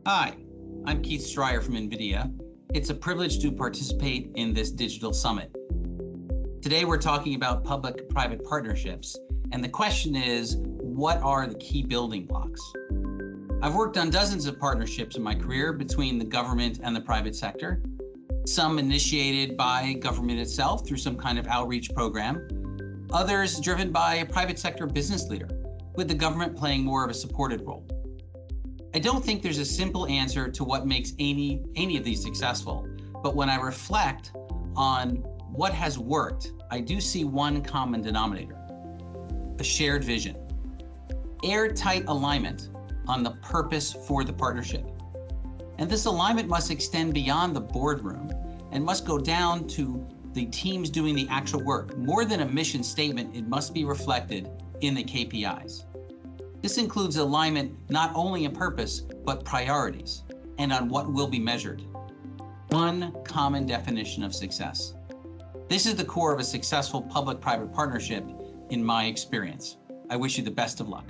Hi, I'm Keith Stryer from NVIDIA. It's a privilege to participate in this digital summit. Today we're talking about public-private partnerships, and the question is, what are the key building blocks? I've worked on dozens of partnerships in my career between the government and the private sector, some initiated by government itself through some kind of outreach program, others driven by a private sector business leader, with the government playing more of a supported role. I don't think there's a simple answer to what makes any of these successful, but when I reflect on what has worked, I do see one common denominator: a shared vision, airtight alignment on the purpose for the partnership. And this alignment must extend beyond the boardroom and must go down to the teams doing the actual work. More than a mission statement, it must be reflected in the KPIs. This includes alignment not only in purpose, but priorities and on what will be measured. One common definition of success. This is the core of a successful public-private partnership in my experience. I wish you the best of luck.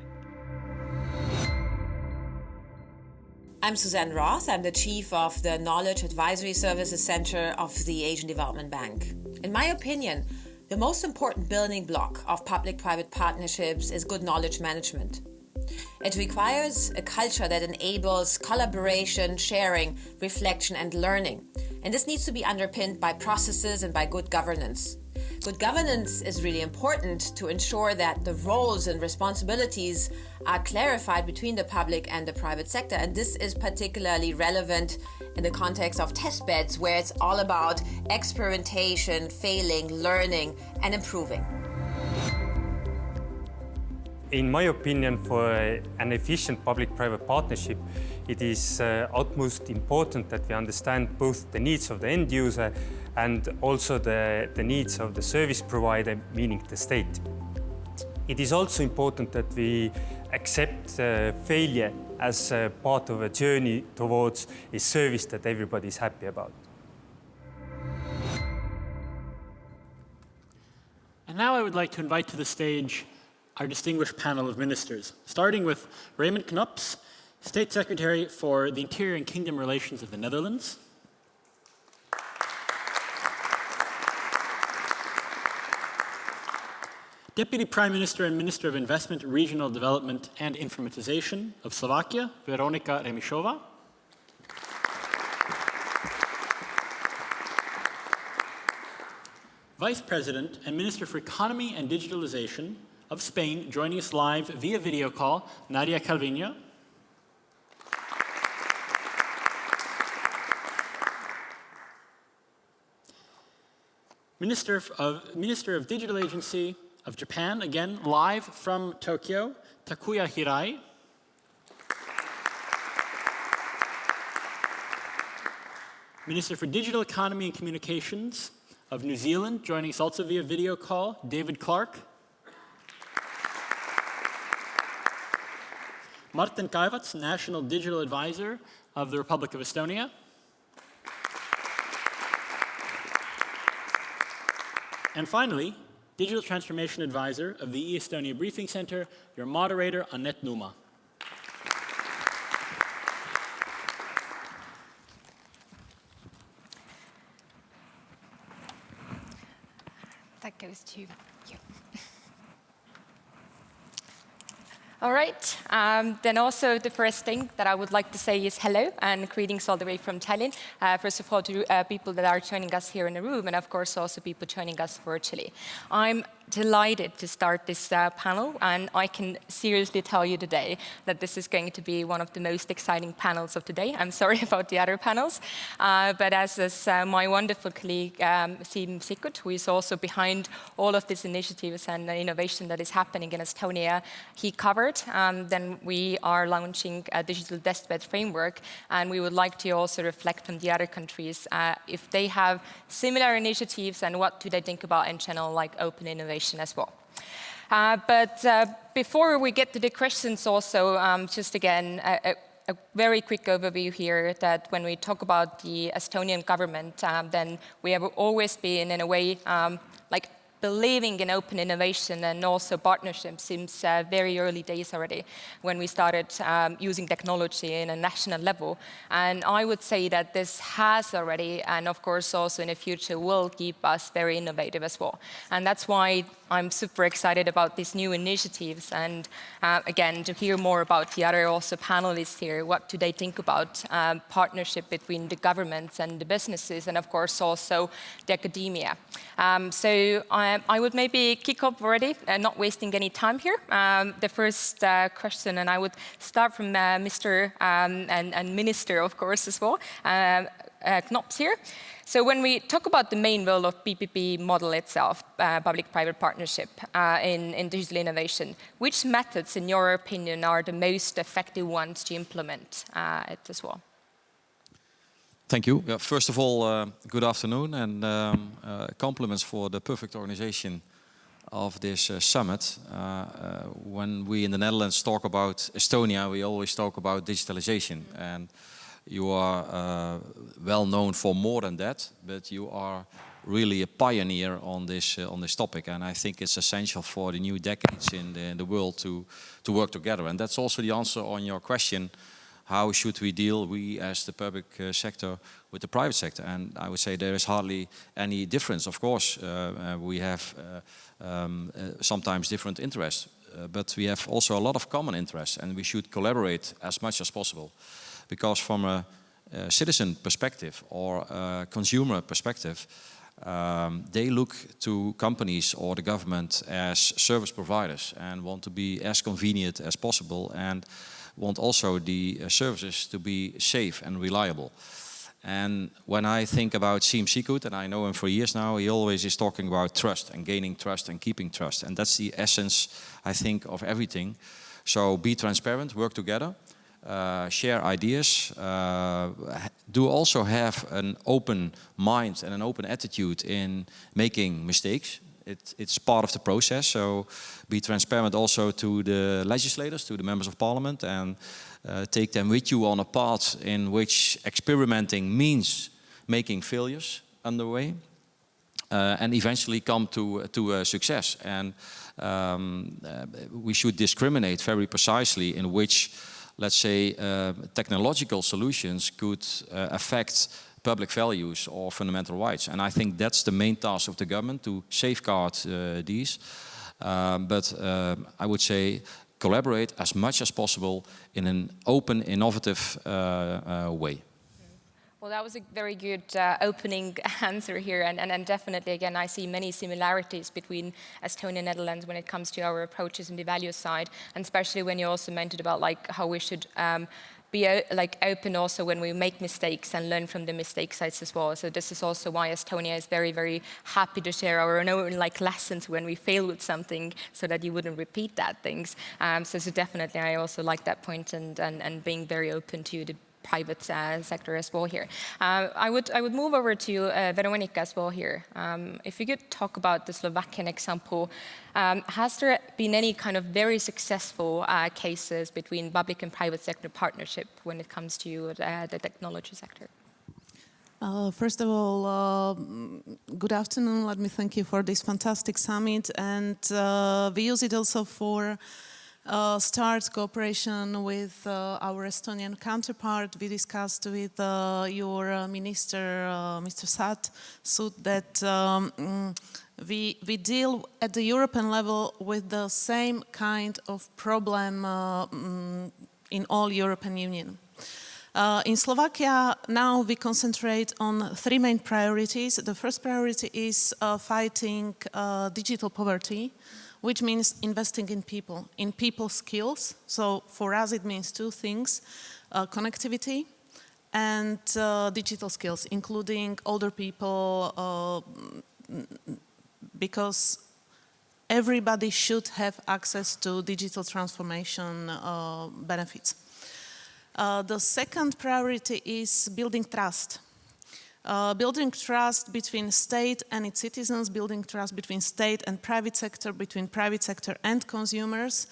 I'm Suzanne Roth. I'm the Chief of the Knowledge Advisory Services Center of the Asian Development Bank. In my opinion, the most important building block of public-private partnerships is good knowledge management. It requires a culture that enables collaboration, sharing, reflection, and learning. And this needs to be underpinned by processes and by good governance. Good governance is really important to ensure that the roles and responsibilities are clarified between the public and the private sector. And this is particularly relevant in the context of testbeds, where it's all about experimentation, failing, learning, and improving. In my opinion, for an efficient public-private partnership, it is utmost important that we understand both the needs of the end user and also the needs of the service provider, meaning the state. It is also important that we accept failure as part of a journey towards a service that everybody is happy about. And now I would like to invite to the stage our distinguished panel of ministers, starting with Raymond Knops, State Secretary for the Interior and Kingdom Relations of the Netherlands. Deputy Prime Minister and Minister of Investment, Regional Development and Informatization of Slovakia, Veronika Remišová. Vice President and Minister for Economy and Digitalization of Spain, joining us live via video call, Nadia Calviño. Minister of Digital Agency of Japan, again live from Tokyo, Takuya Hirai. Minister for Digital Economy and Communications of New Zealand, joining us also via video call, David Clark. Martin Kaivats, National Digital Advisor of the Republic of Estonia. And finally, Digital Transformation Advisor of the e-Estonia Briefing Center, your moderator, Anett Numa. That goes to you. All right, then also the first thing that I would like to say is hello and greetings all the way from Tallinn. First of all, to people that are joining us here in the room, and of course also people joining us virtually. I'm delighted to start this panel, and I can seriously tell you today that this is going to be one of the most exciting panels of today. I'm sorry about the other panels, but as is my wonderful colleague, Siim Sikkut, who is also behind all of these initiatives and the innovation that is happening in Estonia, he covered, then we are launching a digital testbed framework, and we would like to also reflect on the other countries if they have similar initiatives and what do they think about in general, like open innovation as well. But before we get to the questions also, just again, a very quick overview here that when we talk about the Estonian government, then we have always been in a way like believing in open innovation and also partnership since very early days already, when we started using technology in a national level. And I would say that this has already, and of course also in the future, will keep us very innovative as well. And that's why I'm super excited about these new initiatives, and again, to hear more about the other also panelists here. What do they think about partnership between the governments and the businesses, and of course also the academia? So I would maybe kick off already, not wasting any time here. The first question, and I would start from Mr. and Minister, of course, as well, Knops here. So when we talk about the main role of PPP model itself, public-private partnership in digital innovation, which methods, in your opinion, are the most effective ones to implement it as well? Thank you. First of all, good afternoon, and compliments for the perfect organization of this summit. When we in the Netherlands talk about Estonia, we always talk about digitalization. And you are well known for more than that, but you are really a pioneer on this topic. And I think it's essential for the new decades in the world to work together. And that's also the answer on your question. How should we deal, we as the public sector, with the private sector? And I would say there is hardly any difference. Of course, we have sometimes different interests, but we have also a lot of common interests, and we should collaborate as much as possible. Because from a citizen perspective or a consumer perspective, they look to companies or the government as service providers and want to be as convenient as possible, and want also the services to be safe and reliable. And when I think about Siim Sikkut, and I know him for years now, he always is talking about trust and gaining trust and keeping trust. And that's the essence, I think, of everything. So be transparent, work together, share ideas, do also have an open mind and an open attitude in making mistakes. It's part of the process, so be transparent also to the legislators, to the members of parliament, and take them with you on a path in which experimenting means making failures underway, and eventually come to a success. And we should discriminate very precisely in which, let's say, technological solutions could affect public values or fundamental rights. And I think that's the main task of the government, to safeguard these. But I would say collaborate as much as possible in an open, innovative way. Well, that was a very good opening answer here, and definitely, again, I see many similarities between Estonia and Netherlands when it comes to our approaches in the value side, and especially when you also mentioned about like how we should be like open also when we make mistakes and learn from the mistake sites as well. So this is also why Estonia is very, very happy to share our own like lessons when we fail with something, so that you wouldn't repeat that things. So definitely, I also like that point, and being very open to the private sector as well here. I would move over to Veronika as well here. If you could talk about the Slovakian example, has there been any kind of very successful cases between public and private sector partnership when it comes to the technology sector? First of all, good afternoon. Let me thank you for this fantastic summit, and we use it also for start cooperation with our Estonian counterpart. We discussed with your minister, Mr. Sut, that we deal at the European level with the same kind of problem in all European Union. In Slovakia, now we concentrate on three main priorities. The first priority is fighting digital poverty, which means investing in people skills. So for us it means two things, connectivity and digital skills, including older people, because everybody should have access to digital transformation benefits. The second priority is building trust. Building trust between state and its citizens, building trust between state and private sector, between private sector and consumers.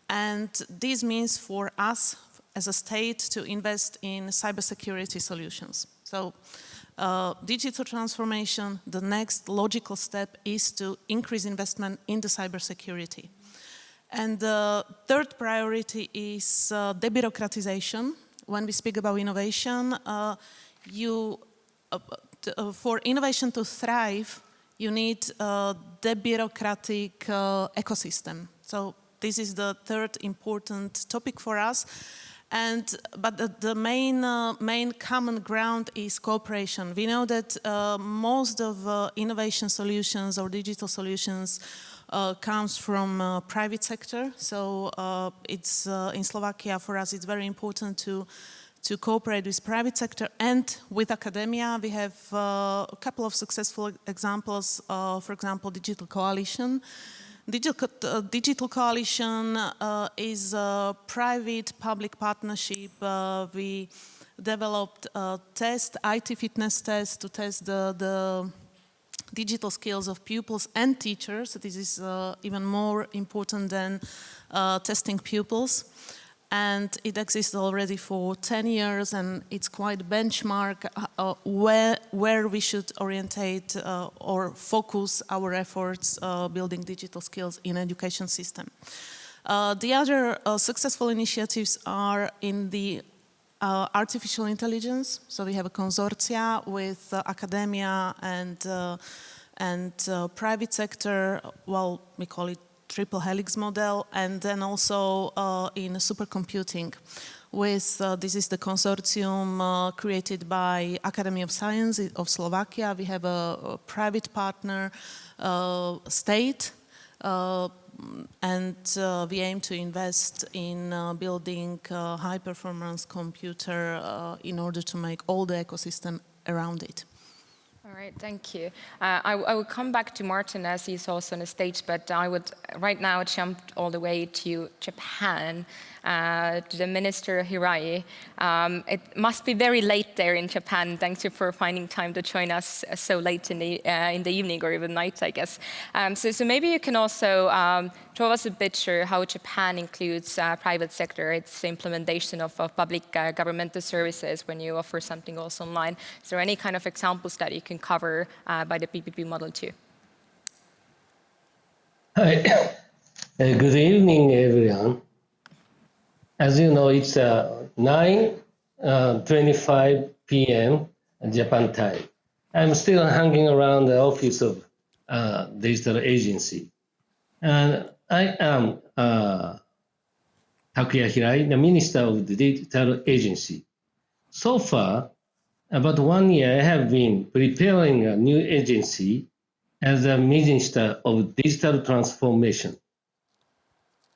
And this means for us as a state to invest in cybersecurity solutions. So digital transformation, the next logical step is to increase investment in the cybersecurity. And the third priority is debureaucratization. When we speak about innovation, for innovation to thrive, you need a debureaucratic ecosystem. So this is the third important topic for us. But the main common ground is cooperation. We know that most of innovation solutions or digital solutions comes from private sector. So it's in Slovakia, for us, it's very important to cooperate with private sector and with academia. We have a couple of successful examples, for example, Digital Coalition. Digital Coalition is a private-public partnership. We developed a IT fitness test to test the digital skills of pupils and teachers. This is even more important than testing pupils. And it exists already for 10 years, and it's quite a benchmark where we should orientate or focus our efforts building digital skills in education system. The other successful initiatives are in the artificial intelligence. So we have a consortia with academia and private sector. Well, we call it triple helix model, and then also in supercomputing. This is the consortium created by Academy of Science of Slovakia. We have a private partner, state, and we aim to invest in building a high-performance computer in order to make all the ecosystem around it. All right, thank you. I will come back to Martin as he's also on the stage, but I would right now jump all the way to Japan, to the Minister Hirai. It must be very late there in Japan. Thank you for finding time to join us so late in the evening or even night, I guess. So maybe you can also draw us a picture how Japan includes private sector, its implementation of public governmental services when you offer something also online. Is there any kind of examples that you can cover by the PPP model too? Hi. Good evening, everyone. As you know, it's 9:25 p.m. Japan time. I'm still hanging around the office of digital agency. And I am Takuya Hirai, the Minister of the Digital Agency. So far, about 1 year, I have been preparing a new agency as a Minister of Digital Transformation.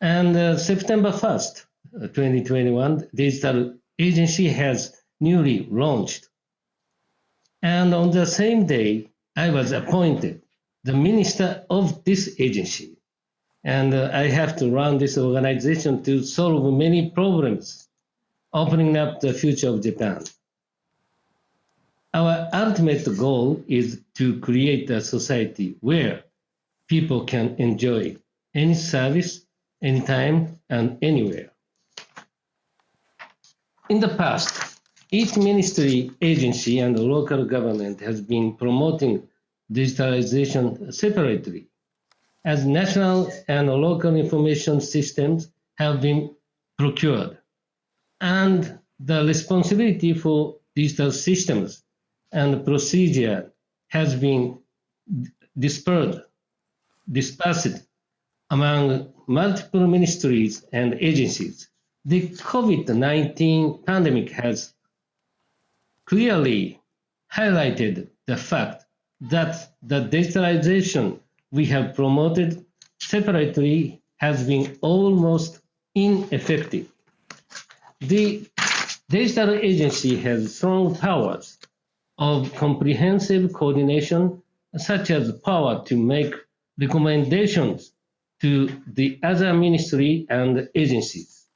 And September 1st, 2021, Digital Agency has newly launched. And on the same day, I was appointed the Minister of this agency. And I have to run this organization to solve many problems, opening up the future of Japan. Our ultimate goal is to create a society where people can enjoy any service, anytime, and anywhere. In the past, each ministry, agency, and local government has been promoting digitalization separately, as national and local information systems have been procured. And the responsibility for digital systems and procedure has been dispersed among multiple ministries and agencies. The COVID-19 pandemic has clearly highlighted the fact that the digitalization we have promoted separately has been almost ineffective. The digital agency has strong powers of comprehensive coordination, such as power to make recommendations to the other ministry and agencies.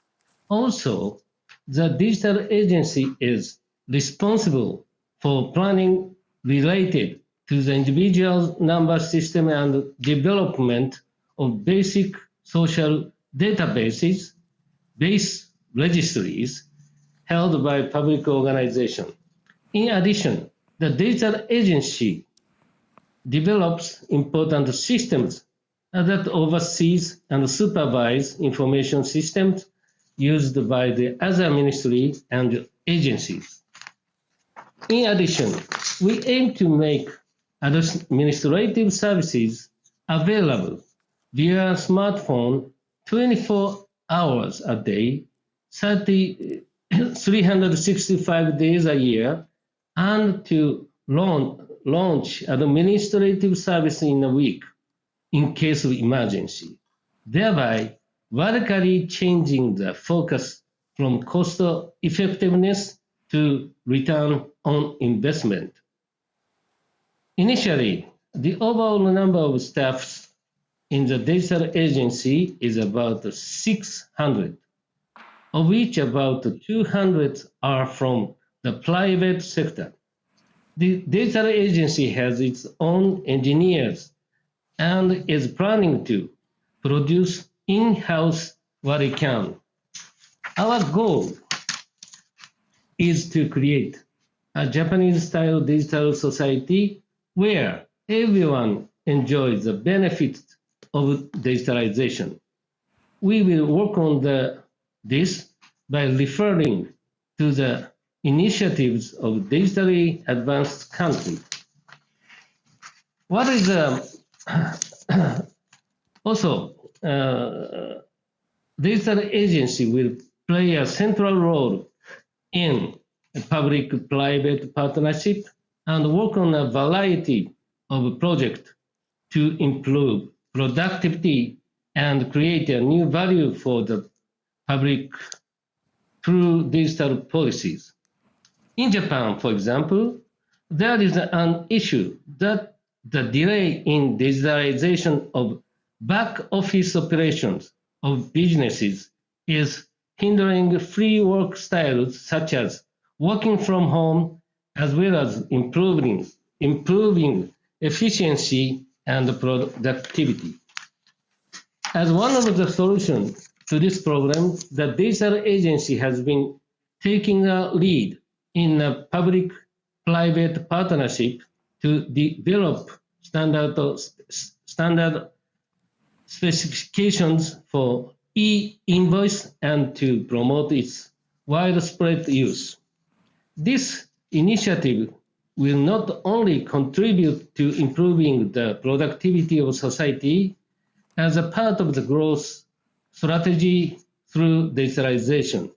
Also, the digital agency is responsible for planning related to the individual number system and development of basic social databases, base registries held by public organizations. In addition, the digital agency develops important systems that oversees and supervise information systems used by the other ministry and agencies. In addition, we aim to make administrative services available via smartphone 24 hours a day, 365 days a year, and to launch administrative service in a week in case of emergency, thereby radically changing the focus from cost effectiveness to return on investment. Initially, the overall number of staffs in the digital agency is about 600, of which about 200 are from the private sector. The digital agency has its own engineers and is planning to produce in-house what it can. Our goal is to create a Japanese-style digital society where everyone enjoys the benefits of digitalization. We will work on this by referring to the initiatives of digitally advanced countries. What is also digital agency will play a central role in public-private partnership and work on a variety of projects to improve productivity and create a new value for the public through digital policies. In Japan, for example, there is an issue that the delay in digitalization of back office operations of businesses is hindering free work styles such as working from home, as well as improving efficiency and productivity. As one of the solutions to this problem, the digital agency has been taking a lead in a public-private partnership to develop standard specifications for e-invoice and to promote its widespread use. This initiative will not only contribute to improving the productivity of society as a part of the growth strategy through digitalization,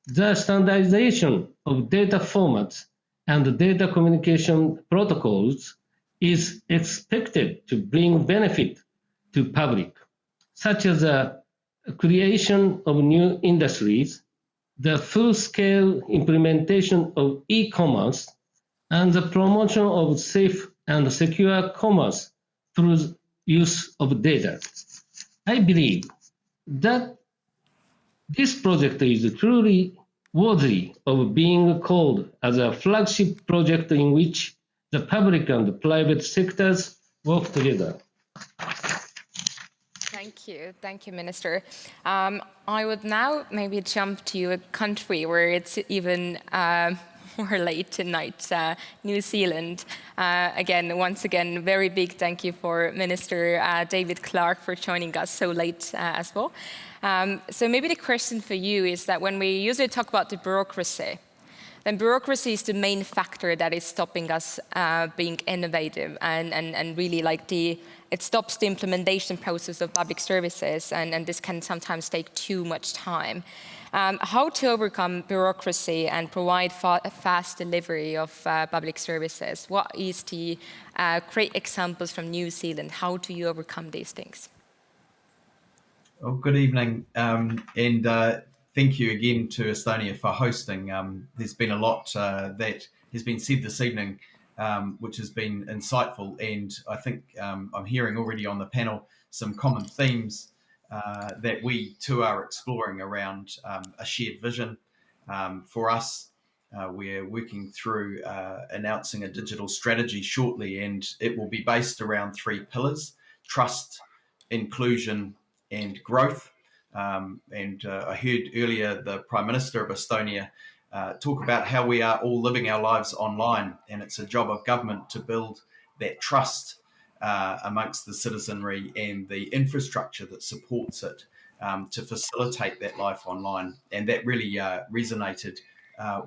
the standardization of data formats and data communication protocols is expected to bring benefit to public, such as the creation of new industries, the full-scale implementation of e-commerce, and the promotion of safe and secure commerce through use of data. I believe that this project is truly worthy of being called as a flagship project in which the public and the private sectors work together. Thank you, Minister. I would now maybe jump to a country where it's even more late tonight, New Zealand. Once again, very big thank you for Minister David Clark for joining us so late as well. So maybe the question for you is that when we usually talk about the bureaucracy, then bureaucracy is the main factor that is stopping us being innovative and really it stops the implementation process of public services, and this can sometimes take too much time. How to overcome bureaucracy and provide fast delivery of public services? What is the great examples from New Zealand? How do you overcome these things? Well, good evening, and thank you again to Estonia for hosting. There's been a lot that has been said this evening, which has been insightful, and I think I'm hearing already on the panel some common themes that we too are exploring around a shared vision. For us, we're working through announcing a digital strategy shortly, and it will be based around 3 pillars: trust, inclusion, and growth. I heard earlier the Prime Minister of Estonia talk about how we are all living our lives online, and it's a job of government to build that trust amongst the citizenry and the infrastructure that supports it to facilitate that life online. And that really resonated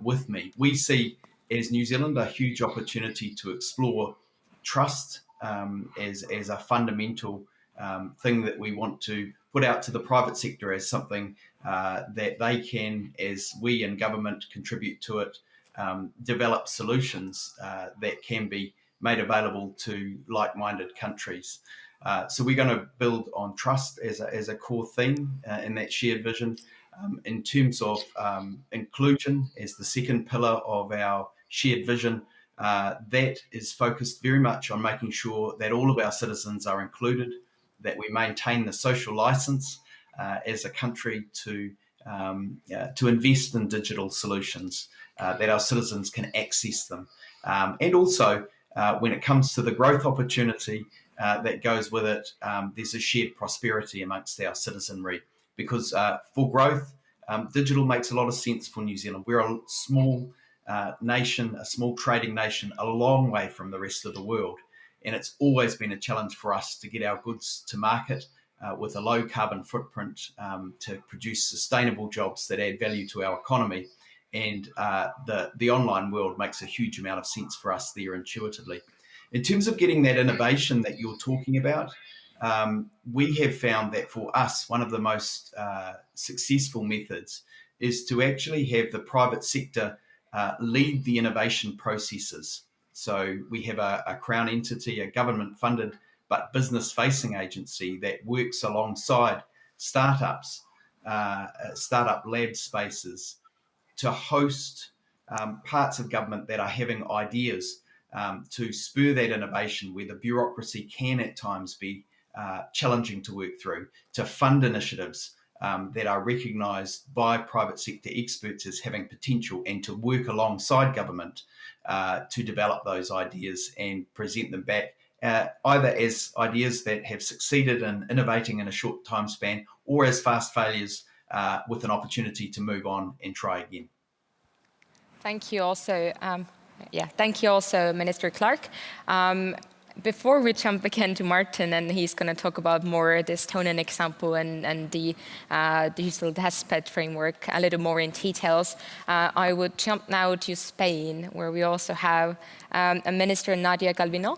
with me. We see, as New Zealand, a huge opportunity to explore trust as a fundamental thing that we want to put out to the private sector as something that they can, as we in government contribute to it, develop solutions that can be made available to like-minded countries. So we're going to build on trust as a core theme in that shared vision. In terms of inclusion as the second pillar of our shared vision, that is focused very much on making sure that all of our citizens are included, that we maintain the social license as a country to invest in digital solutions, that our citizens can access them. And also, when it comes to the growth opportunity that goes with it, there's a shared prosperity amongst our citizenry. Because for growth, digital makes a lot of sense for New Zealand. We're a small nation, a small trading nation, a long way from the rest of the world. And it's always been a challenge for us to get our goods to market with a low carbon footprint to produce sustainable jobs that add value to our economy. And the online world makes a huge amount of sense for us there intuitively. In terms of getting that innovation that you're talking about, we have found that for us, one of the most successful methods is to actually have the private sector lead the innovation processes. So we have a Crown entity, a government-funded but business-facing agency that works alongside startups, startup lab spaces, to host parts of government that are having ideas to spur that innovation where the bureaucracy can at times be challenging to work through, to fund initiatives that are recognised by private sector experts as having potential, and to work alongside government to develop those ideas and present them back either as ideas that have succeeded in innovating in a short time span, or as fast failures with an opportunity to move on and try again. Thank you also. Thank you also, Minister Clark. Before we jump again to Martin, and he's going to talk about more the Estonian example and the digital testbed framework a little more in details, I would jump now to Spain, where we also have a Minister, Nadia Calviño.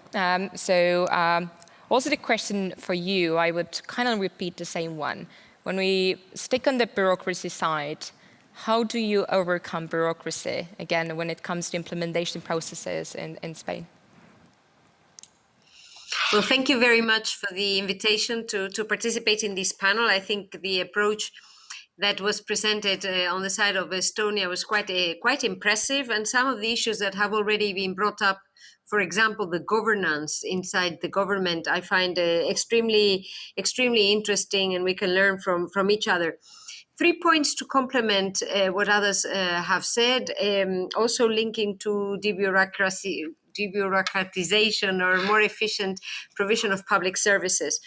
Also the question for you, I would kind of repeat the same one. When we stick on the bureaucracy side, how do you overcome bureaucracy, again, when it comes to implementation processes in Spain? Well, thank you very much for the invitation to participate in this panel. I think the approach that was presented on the side of Estonia was quite impressive, and some of the issues that have already been brought up, for example, the governance inside the government, I find extremely interesting, and we can learn from each other. 3 points to complement what others have said, also linking to debureaucratization or more efficient provision of public services.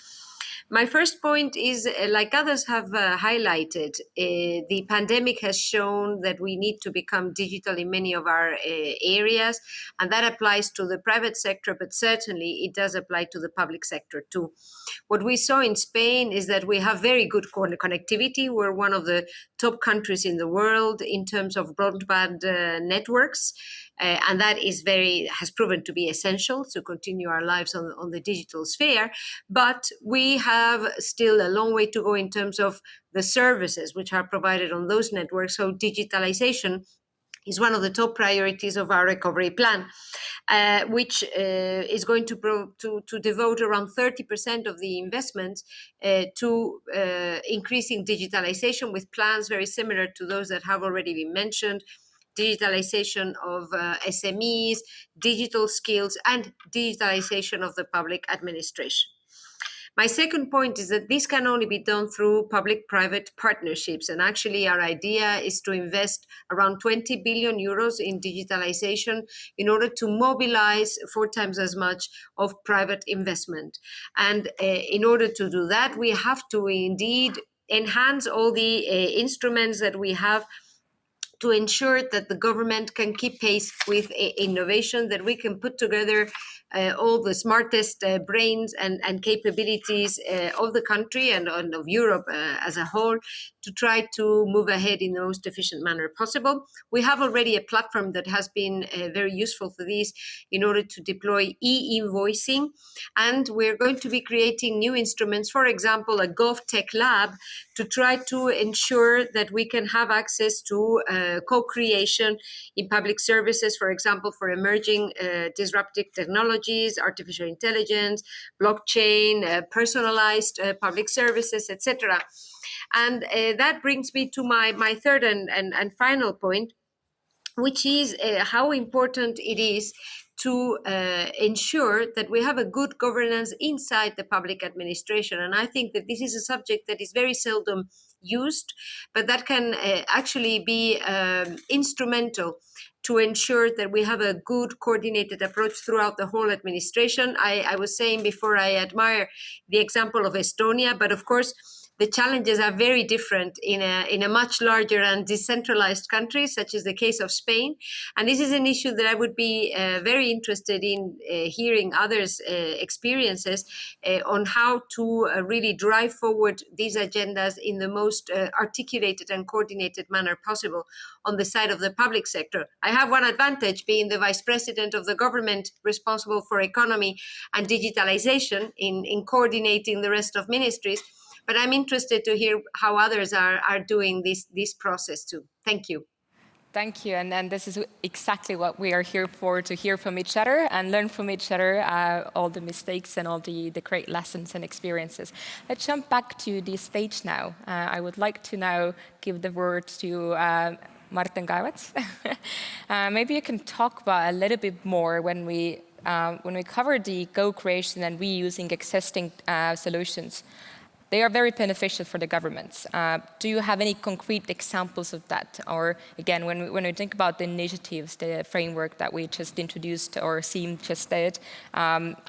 My first point is, like others have highlighted, the pandemic has shown that we need to become digital in many of our areas, and that applies to the private sector, but certainly it does apply to the public sector too. What we saw in Spain is that we have very good connectivity. We're one of the top countries in the world in terms of broadband networks. And that has proven to be essential to continue our lives on the digital sphere. But we have still a long way to go in terms of the services which are provided on those networks. So digitalization is one of the top priorities of our recovery plan, which is going to devote around 30% of the investments to increasing digitalization, with plans very similar to those that have already been mentioned. Digitalization of SMEs, digital skills, and digitalization of the public administration. My second point is that this can only be done through public-private partnerships. And actually, our idea is to invest around 20 billion euros in digitalization in order to mobilize 4 times as much of private investment. And in order to do that, we have to indeed enhance all the instruments that we have to ensure that the government can keep pace with innovation, that we can put together all the smartest brains and capabilities of the country and of Europe as a whole to try to move ahead in the most efficient manner possible. We have already a platform that has been very useful for this in order to deploy e-invoicing, and we're going to be creating new instruments, for example, a GovTech lab, to try to ensure that we can have access to co-creation in public services, for example, for emerging disruptive technologies, artificial intelligence, blockchain, personalized public services, etc. And that brings me to my third and final point, which is how important it is to ensure that we have a good governance inside the public administration. And I think that this is a subject that is very seldom used, but that can actually be instrumental to ensure that we have a good coordinated approach throughout the whole administration. I was saying before, I admire the example of Estonia, but of course, the challenges are very different in a much larger and decentralized country, such as the case of Spain. And this is an issue that I would be very interested in hearing others' experiences on how to really drive forward these agendas in the most articulated and coordinated manner possible on the side of the public sector. I have one advantage, being the vice president of the government responsible for economy and digitalization in coordinating the rest of ministries. But I'm interested to hear how others are doing this process too. Thank you. Thank you. And this is exactly what we are here for, to hear from each other and learn from each other, all the mistakes and all the great lessons and experiences. Let's jump back to the stage now. I would like to now give the word to Martin Kaevats. Maybe you can talk about a little bit more when we cover the co-creation and reusing existing solutions. They are very beneficial for the governments. Do you have any concrete examples of that? Or again, when we think about the initiatives, the framework that we just introduced or Siim just did,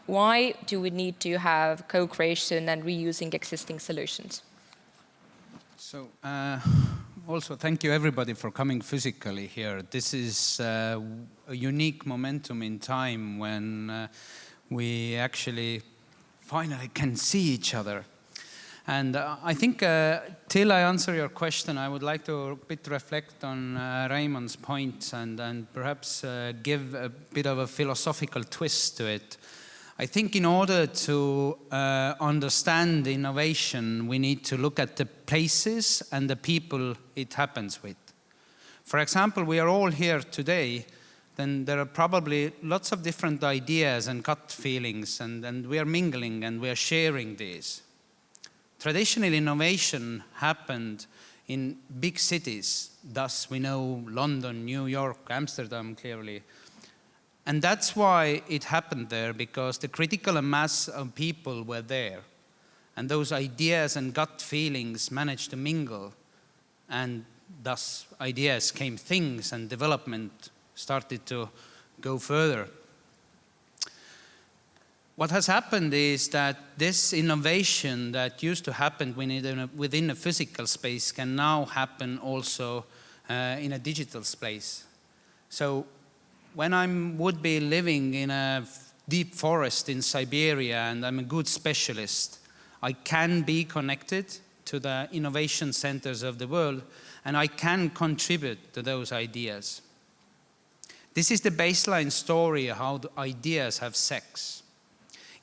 why do we need to have co-creation and reusing existing solutions? So also thank you everybody for coming physically here. This is a unique momentum in time when we actually finally can see each other. And I think till I answer your question, I would like to a bit reflect on Raimond's points and perhaps give a bit of a philosophical twist to it. I think in order to understand innovation, we need to look at the places and the people it happens with. For example, we are all here today, then there are probably lots of different ideas and gut feelings, and we are mingling and we are sharing these. Traditional innovation happened in big cities. Thus, we know London, New York, Amsterdam clearly. And that's why it happened there, because the critical mass of people were there. And those ideas and gut feelings managed to mingle. And thus, ideas came things, and development started to go further. What has happened is that this innovation that used to happen within a physical space can now happen also in a digital space. So when I would be living in a deep forest in Siberia and I'm a good specialist, I can be connected to the innovation centers of the world and I can contribute to those ideas. This is the baseline story of how the ideas have sex.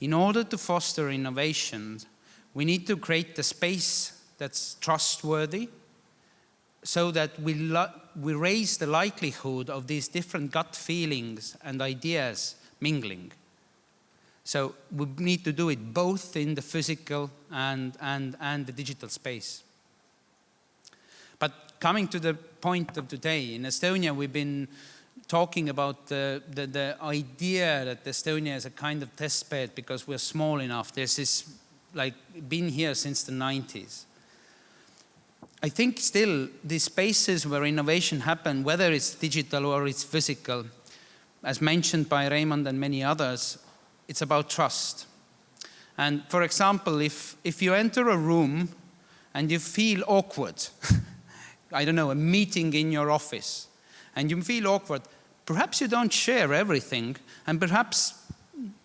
In order to foster innovation, we need to create the space that's trustworthy so that we raise the likelihood of these different gut feelings and ideas mingling. So we need to do it both in the physical and the digital space. But coming to the point of today, in Estonia we've been talking about the idea that Estonia is a kind of test bed because we're small enough. This is like been here since the 90s. I think still the spaces where innovation happen, whether it's digital or it's physical, as mentioned by Raimond and many others, it's about trust. And for example, if you enter a room and you feel awkward, I don't know, a meeting in your office, and you feel awkward, perhaps you don't share everything, and perhaps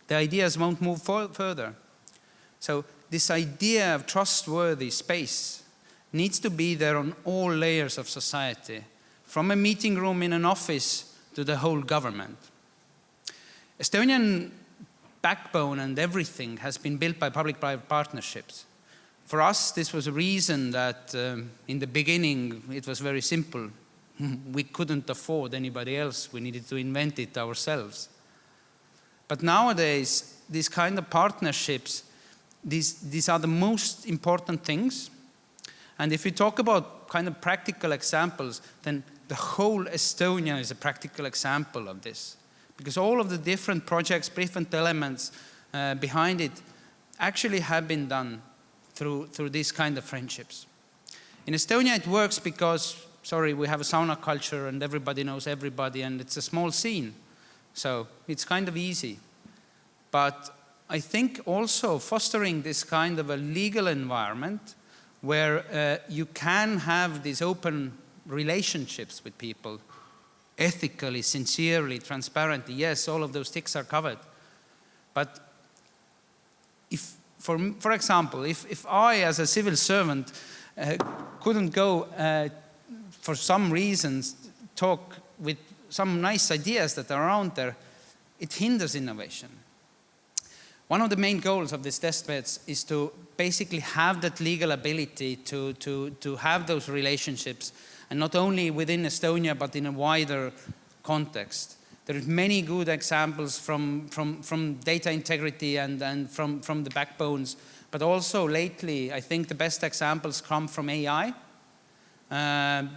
the ideas won't move further. So this idea of trustworthy space needs to be there on all layers of society, from a meeting room in an office to the whole government. Estonian backbone and everything has been built by public-private partnerships. For us, this was a reason that in the beginning it was very simple. We couldn't afford anybody else. We needed to invent it ourselves. But nowadays, these kind of partnerships, these are the most important things. And if we talk about kind of practical examples, then the whole Estonia is a practical example of this. Because all of the different projects, different elements behind it actually have been done through these kind of friendships. In Estonia it works because, sorry, we have a sauna culture and everybody knows everybody and it's a small scene. So it's kind of easy. But I think also fostering this kind of a legal environment where you can have these open relationships with people, ethically, sincerely, transparently, yes, all of those ticks are covered. But if, for example, if I as a civil servant couldn't go for some reasons talk with some nice ideas that are around there, it hinders innovation. One of the main goals of this Testbeds is to basically have that legal ability to have those relationships, and not only within Estonia, but in a wider context. There are many good examples from data integrity and from the backbones, but also lately, I think the best examples come from AI.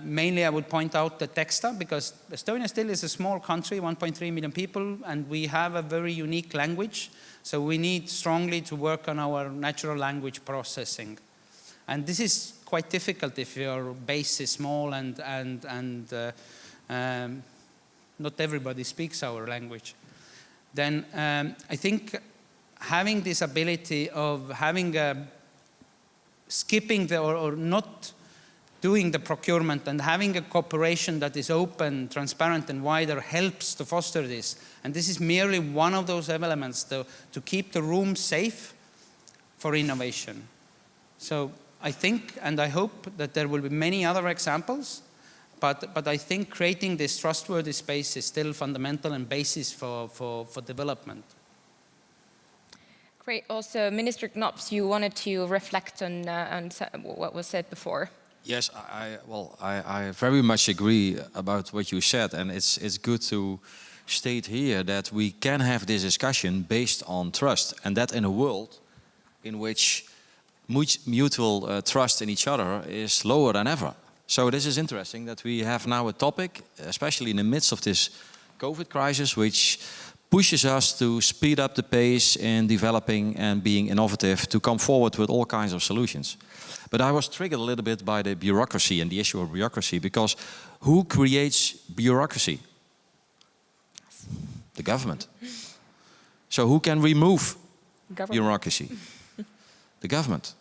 Mainly I would point out the Texta, because Estonia still is a small country, 1.3 million people, and we have a very unique language. So we need strongly to work on our natural language processing. And this is quite difficult if your base is small and not everybody speaks our language. Then I think having this ability of having skipping or not doing the procurement and having a cooperation that is open, transparent, and wider helps to foster this. And this is merely one of those elements to keep the room safe for innovation. So I think and I hope that there will be many other examples, but I think creating this trustworthy space is still fundamental and basis for development. Great. Also, Minister Knops, you wanted to reflect on what was said before. Yes, I very much agree about what you said, and it's good to state here that we can have this discussion based on trust, and that in a world in which mutual trust in each other is lower than ever. So this is interesting that we have now a topic, especially in the midst of this COVID crisis, which pushes us to speed up the pace in developing and being innovative to come forward with all kinds of solutions. But I was triggered a little bit by the bureaucracy and the issue of bureaucracy, because who creates bureaucracy? The government. So who can remove bureaucracy? The government.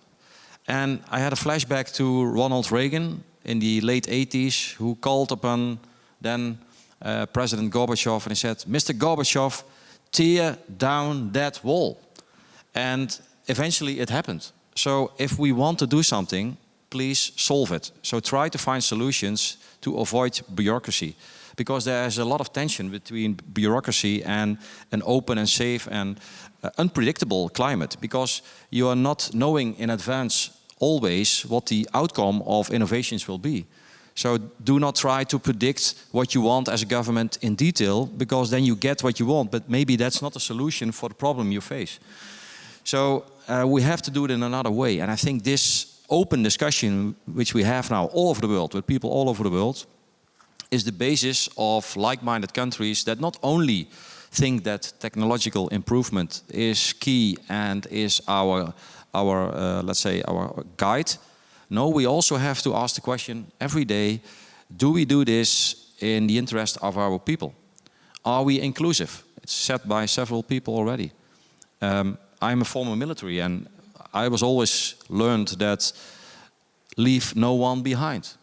And I had a flashback to Ronald Reagan in the late 80s, who called upon then President Gorbachev, and he said, "Mr. Gorbachev, tear down that wall." And eventually it happened. So if we want to do something, please solve it. So try to find solutions to avoid bureaucracy, because there is a lot of tension between bureaucracy and an open and safe and unpredictable climate, because you are not knowing in advance always what the outcome of innovations will be. So do not try to predict what you want as a government in detail, because then you get what you want, but maybe that's not a solution for the problem you face. So we have to do it in another way. And I think this open discussion, which we have now all over the world, with people all over the world, is the basis of like-minded countries that not only think that technological improvement is key and is our let's say, our guide. No, we also have to ask the question every day, do we do this in the interest of our people? Are we inclusive? It's said by several people already. I'm a former military, and I was always learned that leave no one behind.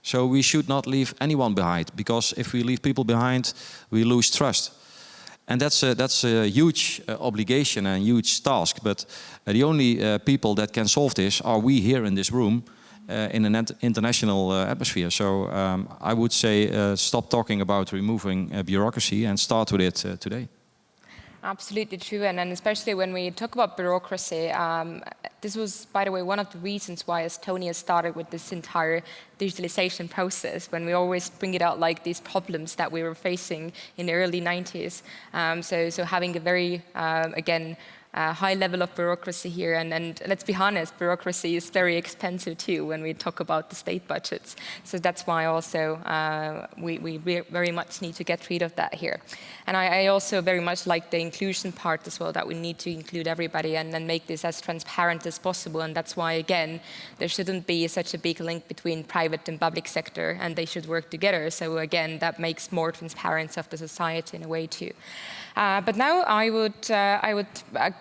So we should not leave anyone behind, because if we leave people behind, we lose trust. And that's a huge obligation and huge task. But the only people that can solve this are we here in this room, in an international atmosphere. So I would say stop talking about removing bureaucracy and start with it today. Absolutely true, and especially when we talk about bureaucracy, this was, by the way, one of the reasons why Estonia started with this entire digitalization process, when we always bring it out like these problems that we were facing in the early 90s. So having a very, again, high level of bureaucracy here, and let's be honest, bureaucracy is very expensive too when we talk about the state budgets. So that's why also we very much need to get rid of that here. And I also very much like the inclusion part as well, that we need to include everybody and then make this as transparent as possible. And that's why, again, there shouldn't be such a big link between private and public sector, and they should work together. So again, that makes more transparency of the society in a way too. But now I would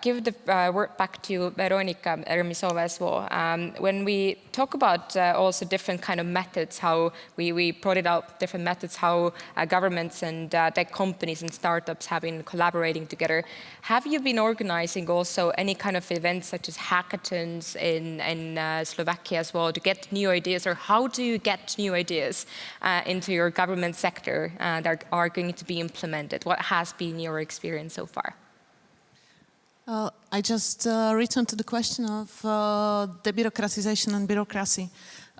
give the word back to Veronika Remisova as well. When we talk about also different kind of methods, how we brought it out, different methods, how governments and tech companies and startups have been collaborating together. Have you been organizing also any kind of events such as hackathons in Slovakia as well to get new ideas, or how do you get new ideas into your government sector that are going to be implemented? What has been your experience so far? I just returned to the question of debureaucratization and bureaucracy.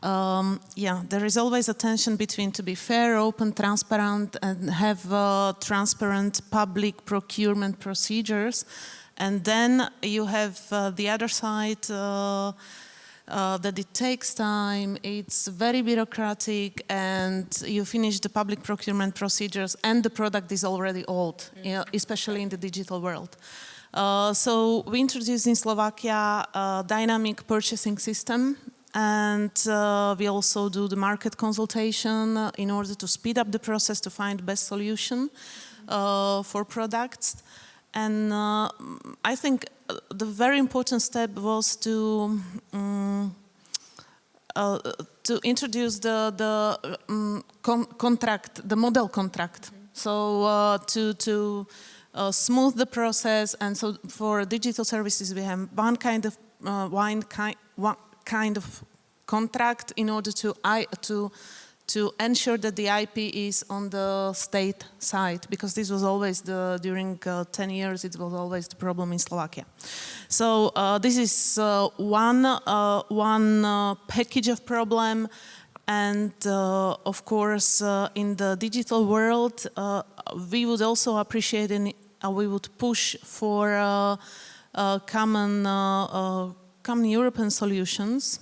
Yeah, there is always a tension between to be fair, open, transparent, and have transparent public procurement procedures. And then you have the other side that it takes time, it's very bureaucratic, and you finish the public procurement procedures and the product is already old, especially in the digital world. So we introduced in Slovakia a dynamic purchasing system, and we also do the market consultation in order to speed up the process to find the best solution for products. And I think the very important step was to introduce the contract, the model contract. So to smooth the process, and so for digital services we have one kind of contract in order to ensure that the IP is on the state side, because this was always during 10 years it was always the problem in Slovakia. So this is one package of problem. And of course, in the digital world, we would also appreciate and we would push for common European solutions.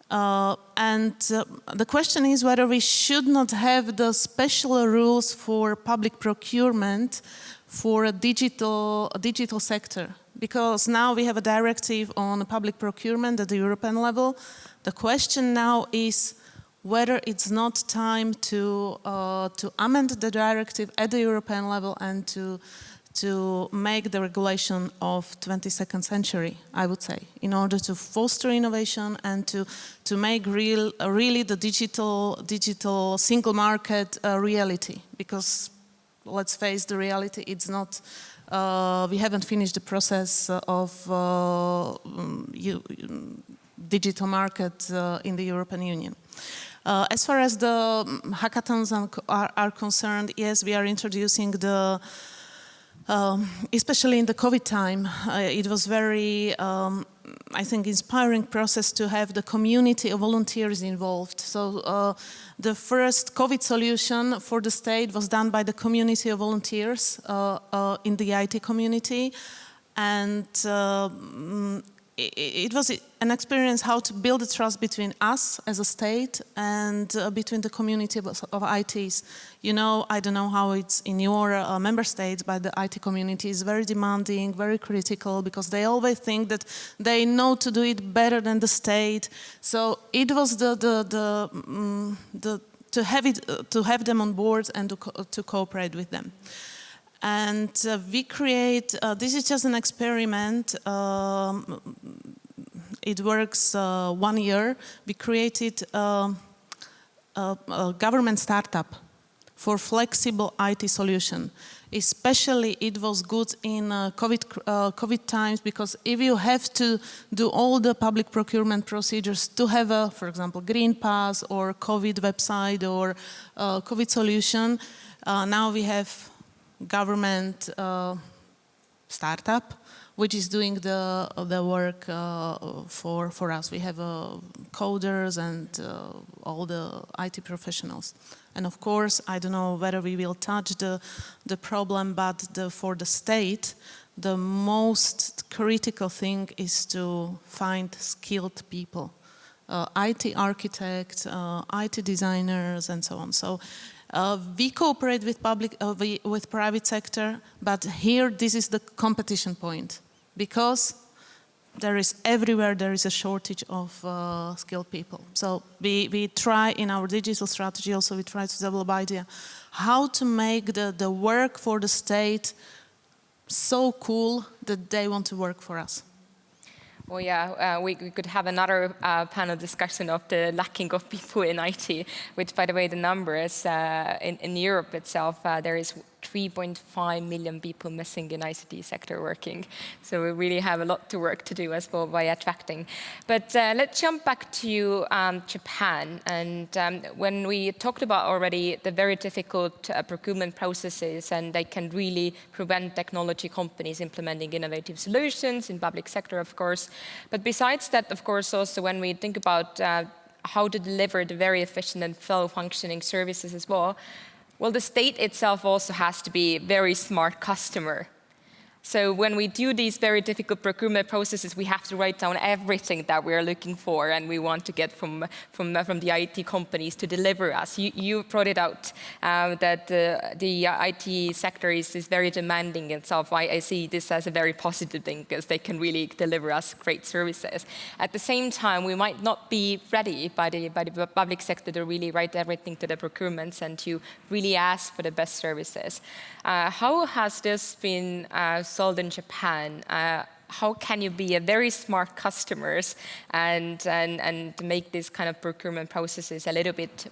And the question is whether we should not have the special rules for public procurement for a digital sector. Because now we have a directive on public procurement at the European level. The question now is whether it's not time to amend the directive at the European level and to make the regulation of 22nd century, I would say, in order to foster innovation and to make really the digital single market a reality. Because let's face the reality, it's not. We haven't finished the process of digital market in the European Union. As far as the hackathons are concerned, yes, we are introducing the, especially in the COVID time, it was very, I think, inspiring process to have the community of volunteers involved. So the first COVID solution for the state was done by the community of volunteers in the IT community. And it was an experience how to build the trust between us as a state and between the community of ITs. You know, I don't know how it's in your member states, but the IT community is very demanding, very critical, because they always think that they know to do it better than the state. So it was to have them on board and to cooperate with them. And we create, this is just an experiment, it works 1 year. We created government startup for flexible IT solution. Especially it was good in COVID times, because if you have to do all the public procurement procedures to have a, for example, Green Pass or COVID website or COVID solution, now we have government startup which is doing the work for us. We have coders and all the IT professionals. And of course, I don't know whether we will touch the problem, but for the state, the most critical thing is to find skilled people, IT architects, IT designers, and so on. So we cooperate with with private sector, but here this is the competition point, because there is everywhere there is a shortage of skilled people. So we try in our digital strategy also, we try to develop idea how to make the work for the state so cool that they want to work for us. Well, yeah, we could have another panel discussion of the lacking of people in IT, which, by the way, the number is in Europe itself, there is 3.5 million people missing in ICT sector working. So we really have a lot to work to do as well by attracting. But let's jump back to Japan. And when we talked about already the very difficult procurement processes, and they can really prevent technology companies implementing innovative solutions in public sector, of course. But besides that, of course, also when we think about how to deliver the very efficient and full-functioning services as well, well, the state itself also has to be a very smart customer. So when we do these very difficult procurement processes, we have to write down everything that we are looking for and we want to get from the IT companies to deliver us. You brought it out that the IT sector is very demanding itself. I see this as a very positive thing, because they can really deliver us great services. At the same time, we might not be ready by the public sector to really write everything to the procurements and to really ask for the best services. How has this been sold in Japan? How can you be a very smart customers and make these kind of procurement processes a little bit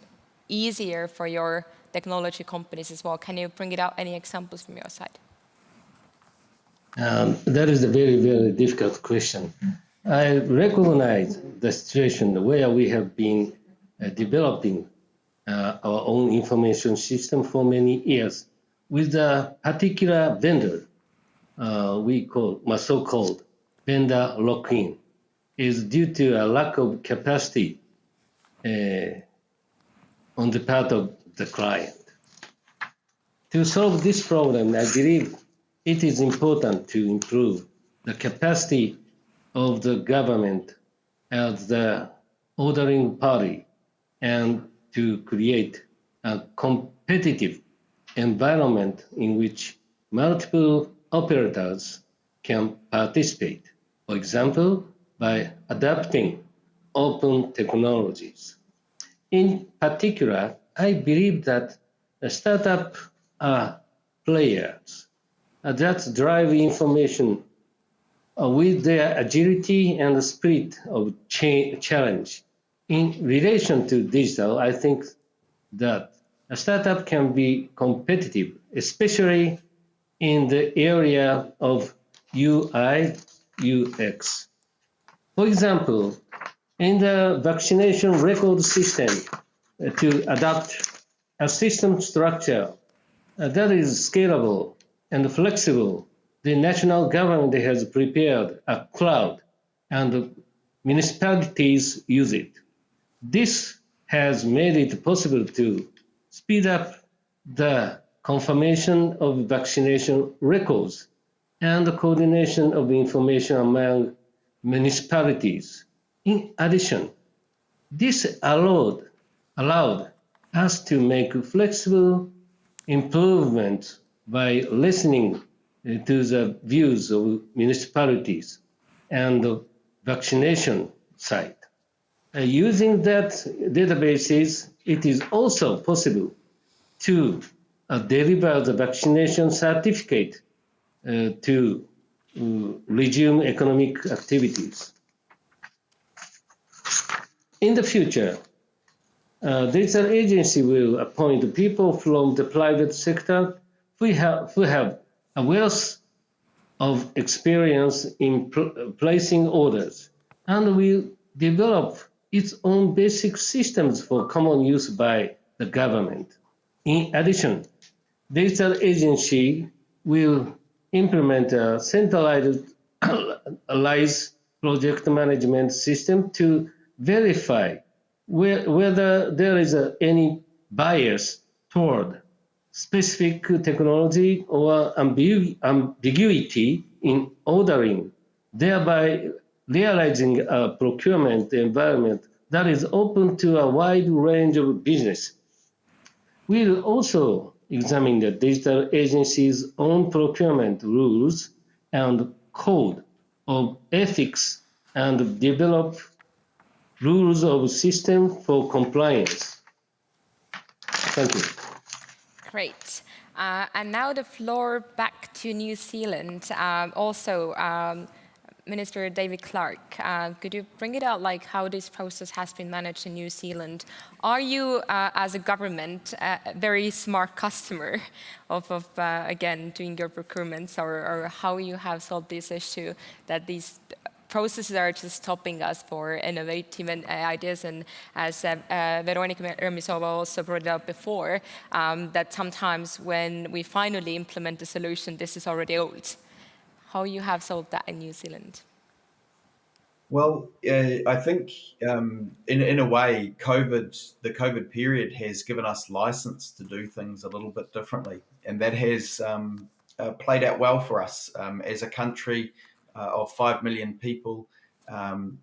easier for your technology companies as well? Can you bring it out any examples from your side? That is a very, very difficult question. I recognize the situation where we have been developing our own information system for many years with a particular vendor. We call so-called vendor lock-in, is due to a lack of capacity on the part of the client. To solve this problem, I believe it is important to improve the capacity of the government as the ordering party and to create a competitive environment in which multiple operators can participate, for example, by adapting open technologies. In particular, I believe that startup players that drive information with their agility and the spirit of challenge. In relation to digital, I think that a startup can be competitive, especially in the area of UI, UX. For example, in the vaccination record system, to adopt a system structure that is scalable and flexible, the national government has prepared a cloud and municipalities use it. This has made it possible to speed up the confirmation of vaccination records and the coordination of information among municipalities. In addition, this allowed us to make flexible improvements by listening to the views of municipalities and the vaccination site. Using that databases, it is also possible to deliver the vaccination certificate to resume economic activities. In the future, digital agency will appoint people from the private sector who have a wealth of experience in placing orders and will develop its own basic systems for common use by the government. In addition, digital agency will implement a centralized project management system to verify whether there is any bias toward specific technology or ambiguity in ordering, thereby realizing a procurement environment that is open to a wide range of business. We will also examine the digital agency's own procurement rules and code of ethics and develop rules of system for compliance. Thank you. Great. And now the floor back to New Zealand. Minister David Clark, could you bring it out like how this process has been managed in New Zealand? Are you, as a government, a very smart customer of again, doing your procurements, or how you have solved this issue that these processes are just stopping us for innovative ideas? And as Veronica Ermisova also brought it up before, that sometimes when we finally implement the solution, this is already old. How you have solved that in New Zealand? Well, I think in a way, the COVID period has given us license to do things a little bit differently, and that has played out well for us as a country of 5 million people.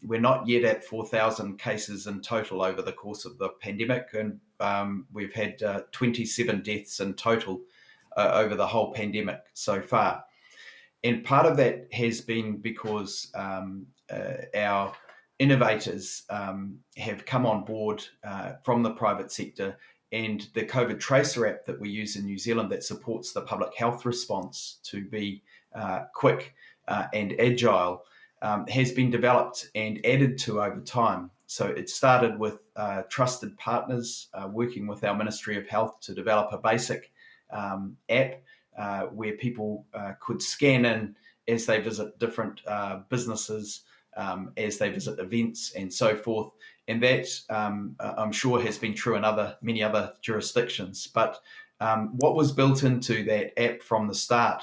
We're not yet at 4,000 cases in total over the course of the pandemic, and we've had 27 deaths in total over the whole pandemic so far. And part of that has been because our innovators have come on board from the private sector, and the COVID Tracer app that we use in New Zealand that supports the public health response to be quick and agile has been developed and added to over time. So it started with trusted partners working with our Ministry of Health to develop a basic app where people could scan in as they visit different businesses, as they visit events and so forth. And that, I'm sure, has been true in many other jurisdictions. But what was built into that app from the start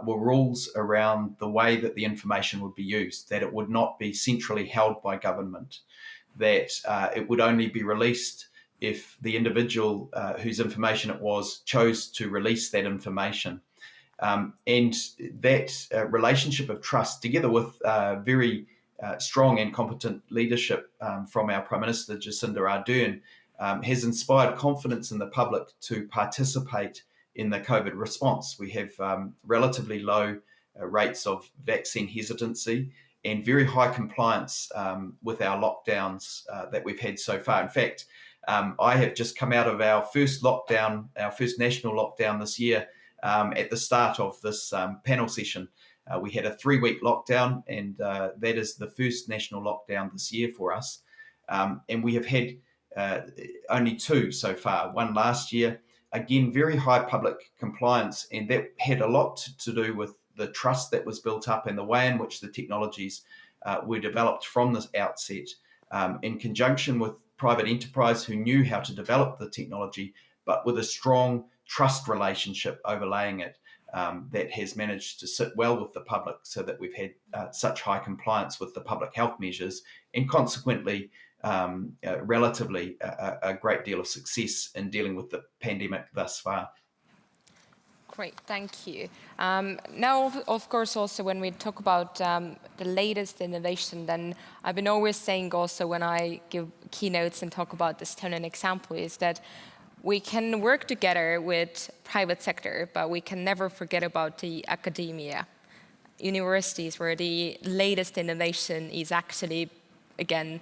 were rules around the way that the information would be used, that it would not be centrally held by government, that it would only be released if the individual whose information it was chose to release that information. And that relationship of trust, together with very strong and competent leadership from our Prime Minister, Jacinda Ardern, has inspired confidence in the public to participate in the COVID response. We have relatively low rates of vaccine hesitancy and very high compliance with our lockdowns that we've had so far. In fact, I have just come out of our first lockdown, our first national lockdown this year. At the start of this panel session, we had a 3-week lockdown, and that is the first national lockdown this year for us. And we have had only 2 so far, one last year. Again, very high public compliance, and that had a lot to do with the trust that was built up and the way in which the technologies were developed from the outset, in conjunction with private enterprise who knew how to develop the technology, but with a strong trust relationship overlaying it, that has managed to sit well with the public, so that we've had such high compliance with the public health measures, and consequently relatively a great deal of success in dealing with the pandemic thus far. Great, thank you. Now, of course, also when we talk about the latest innovation, then I've been always saying also when I give keynotes and talk about this Estonian example, is that we can work together with private sector, but we can never forget about the academia, universities, where the latest innovation is actually, again,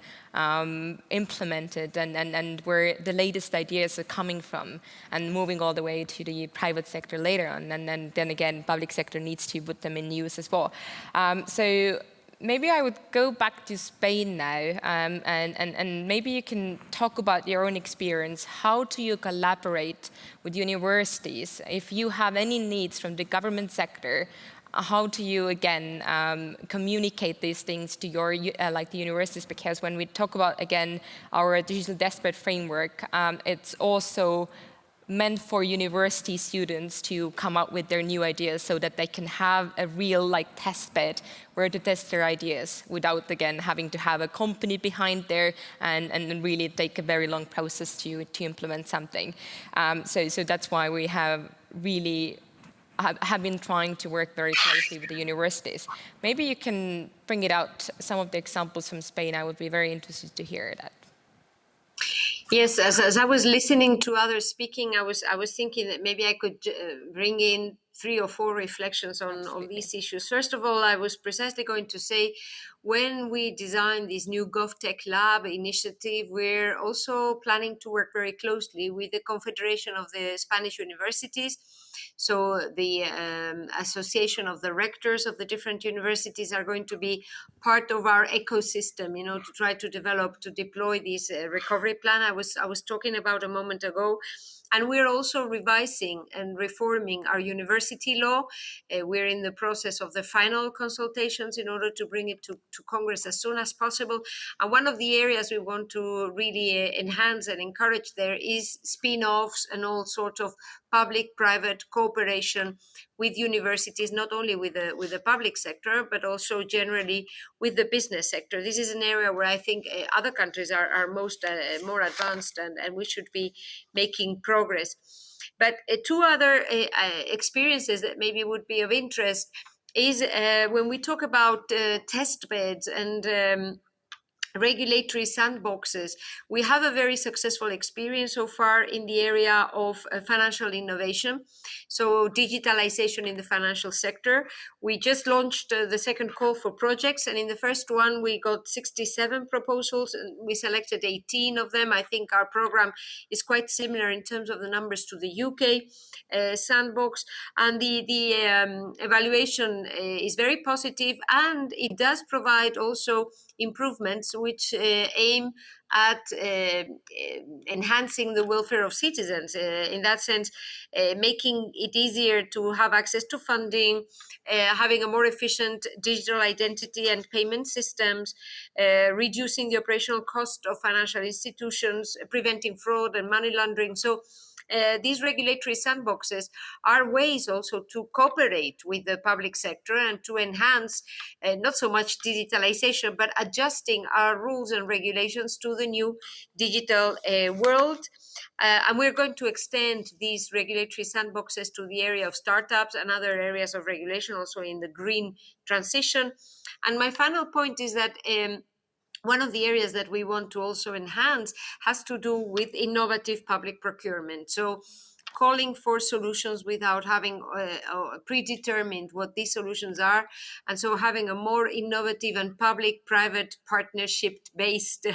implemented, and where the latest ideas are coming from, and moving all the way to the private sector later on. And then again, public sector needs to put them in use as well. So maybe I would go back to Spain now, and maybe you can talk about your own experience. How do you collaborate with universities? If you have any needs from the government sector, how do you, again, communicate these things to your, like the universities? Because when we talk about, again, our digital Testbed framework, it's also meant for university students to come up with their new ideas so that they can have a real test bed where to test their ideas without, again, having to have a company behind there and really take a very long process to implement something. So that's why we have really have been trying to work very closely with the universities. Maybe you can bring it out, some of the examples from Spain. I would be very interested to hear that. Yes, as I was listening to others speaking, I was thinking that maybe I could bring in 3 or 4 reflections on these issues. First of all, I was precisely going to say, when we designed this new GovTech Lab initiative, we're also planning to work very closely with the Confederation of the Spanish Universities. So the Association of the Rectors of the different universities are going to be part of our ecosystem, to try to develop, to deploy this recovery plan I was talking about a moment ago. And we're also revising and reforming our university law. We're in the process of the final consultations in order to bring it to Congress as soon as possible. And one of the areas we want to really enhance and encourage there is spin-offs and all sorts of public-private cooperation with universities, not only with the public sector, but also generally with the business sector. This is an area where I think other countries are more advanced, and we should be making progress. But 2 other experiences that maybe would be of interest is when we talk about test beds and regulatory sandboxes. We have a very successful experience so far in the area of financial innovation. So digitalization in the financial sector. We just launched the second call for projects, and in the first one we got 67 proposals and we selected 18 of them. I think our program is quite similar in terms of the numbers to the UK sandbox, and the evaluation is very positive, and it does provide also improvements which aim at enhancing the welfare of citizens. In that sense, making it easier to have access to funding, having a more efficient digital identity and payment systems, reducing the operational cost of financial institutions, preventing fraud and money laundering. So these regulatory sandboxes are ways also to cooperate with the public sector and to enhance not so much digitalization, but adjusting our rules and regulations to the new digital world. And we're going to extend these regulatory sandboxes to the area of startups and other areas of regulation, also in the green transition. And my final point is that one of the areas that we want to also enhance has to do with innovative public procurement. So calling for solutions without having predetermined what these solutions are. And so having a more innovative and public-private partnership-based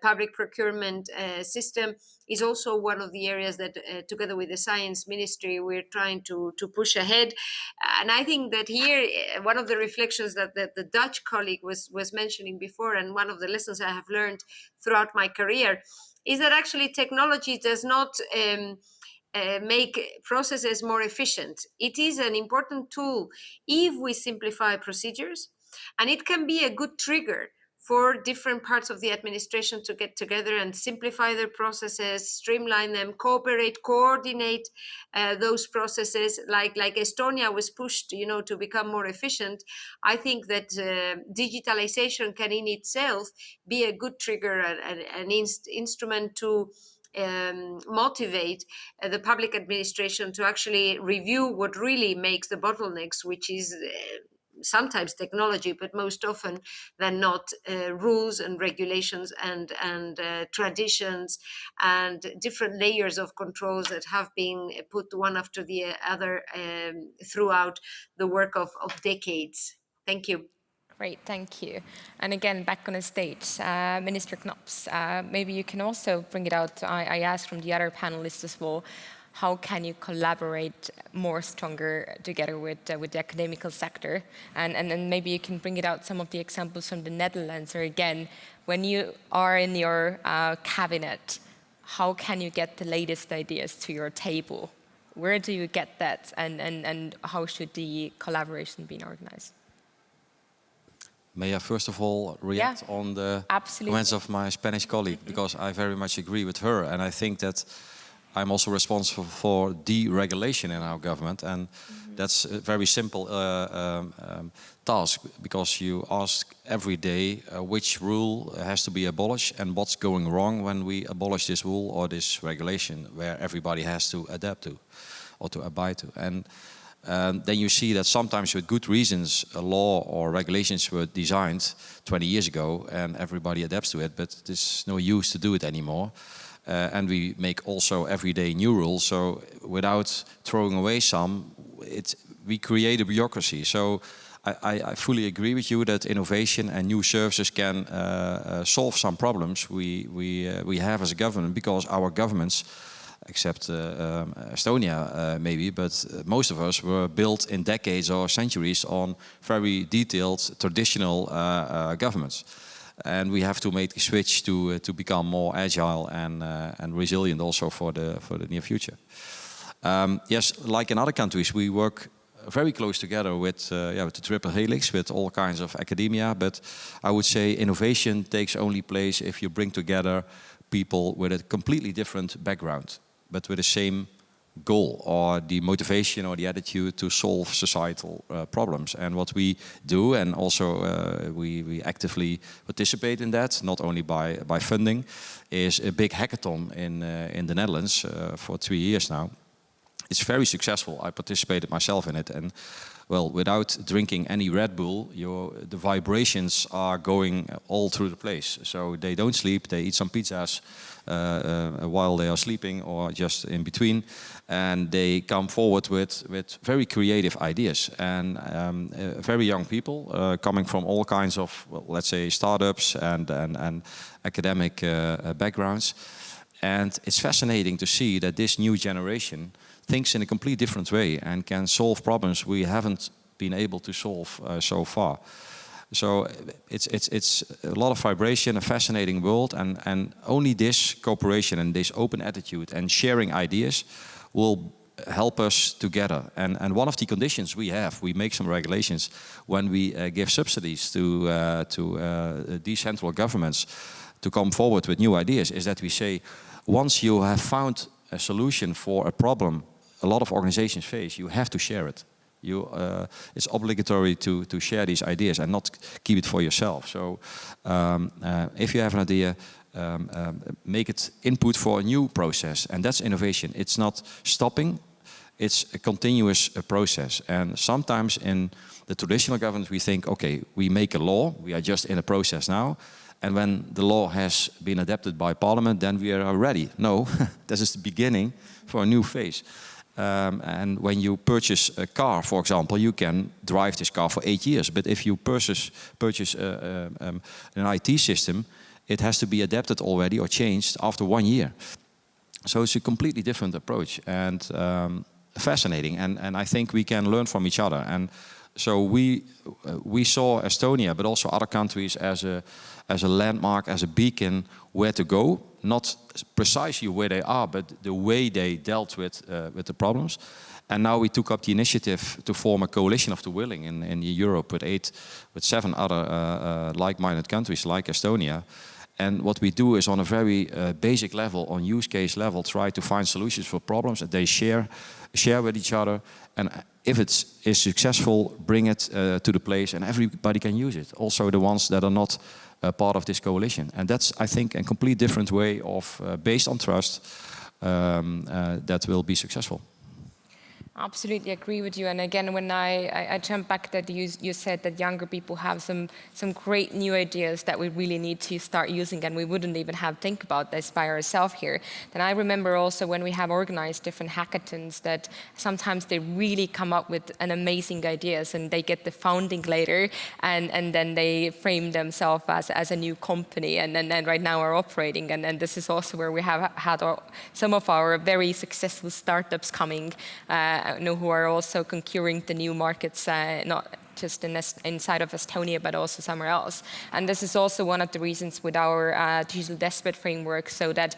public procurement system is also one of the areas that, together with the Science Ministry, we're trying to push ahead. And I think that here, one of the reflections that the Dutch colleague was mentioning before, and one of the lessons I have learned throughout my career, is that actually technology does not make processes more efficient. It is an important tool if we simplify procedures, and it can be a good trigger for different parts of the administration to get together and simplify their processes, streamline them, cooperate, coordinate those processes. Like Estonia was pushed, to become more efficient. I think that digitalization can in itself be a good trigger, an instrument to motivate the public administration to actually review what really makes the bottlenecks, which is sometimes technology, but most often than not rules and regulations and traditions and different layers of controls that have been put one after the other throughout the work of decades. Thank you. Great, thank you. And again, back on the stage, Minister Knops, maybe you can also bring it out. I asked from the other panelists as well, how can you collaborate more stronger together with the academical sector? And then maybe you can bring it out some of the examples from the Netherlands, or again, when you are in your cabinet, how can you get the latest ideas to your table? Where do you get that, and how should the collaboration be organized? May I first of all react on the comments of my Spanish colleague, because I very much agree with her, and I think that I'm also responsible for deregulation in our government, and that's a very simple task, because you ask every day which rule has to be abolished and what's going wrong when we abolish this rule or this regulation, where everybody has to adapt to or to abide to. And then you see that sometimes with good reasons a law or regulations were designed 20 years ago and everybody adapts to it, but there's no use to do it anymore. And we make also everyday new rules, so without throwing away some, we create a bureaucracy. So I fully agree with you that innovation and new services can solve some problems we have as a government, because our governments, except Estonia maybe, but most of us were built in decades or centuries on very detailed traditional governments. And we have to make a switch to become more agile and resilient also for the near future. Yes, like in other countries, we work very close together with the triple helix, with all kinds of academia. But I would say innovation takes only place if you bring together people with a completely different background, but with the same goal or the motivation or the attitude to solve societal problems. And what we do, and also we actively participate in that, not only by funding, is a big hackathon in the Netherlands for 3 years now. It's very successful. I participated myself in it, and well, without drinking any Red Bull, the vibrations are going all through the place. So they don't sleep, they eat some pizzas while they are sleeping or just in between. And they come forward with very creative ideas. And very young people coming from all kinds of, well, let's say, startups and academic backgrounds. And it's fascinating to see that this new generation thinks in a completely different way and can solve problems we haven't been able to solve so far. So it's a lot of vibration, a fascinating world, and only this cooperation and this open attitude and sharing ideas will help us together. And one of the conditions we make some regulations when we give subsidies to decentral governments to come forward with new ideas, is that we say, once you have found a solution for a problem a lot of organizations face, you have to share it. It's obligatory to share these ideas and not keep it for yourself. So if you have an idea, make it input for a new process, and that's innovation. It's not stopping, it's a continuous process. And sometimes in the traditional government we think, okay, we make a law, we are just in a process now, and when the law has been adopted by Parliament, then we are ready. No, this is the beginning for a new phase. And when you purchase a car, for example, you can drive this car for 8 years. But if you purchase an IT system, it has to be adapted already or changed after 1 year. So it's a completely different approach, and fascinating. And I think we can learn from each other. And so we saw Estonia, but also other countries, as a landmark, as a beacon where to go. Not precisely where they are, but the way they dealt with the problems. And now we took up the initiative to form a coalition of the willing in Europe with 7 other like-minded countries like Estonia. And what we do is on a very basic level, on use case level, try to find solutions for problems that they share with each other. And if it is successful, bring it to the place and everybody can use it. Also the ones that are not part of this coalition. And that's, I think, a complete different way of, based on trust, that will be successful. Absolutely agree with you. And again, when I jump back that you said that younger people have some great new ideas that we really need to start using, and we wouldn't even have think about this by ourselves here. Then I remember also when we have organized different hackathons that sometimes they really come up with an amazing ideas and they get the founding later and then they frame themselves as a new company and then right now are operating. And this is also where we have had some of our very successful startups coming who are also conquering the new markets, not just inside of Estonia, but also somewhere else. And this is also one of the reasons with our digital Testbed framework, so that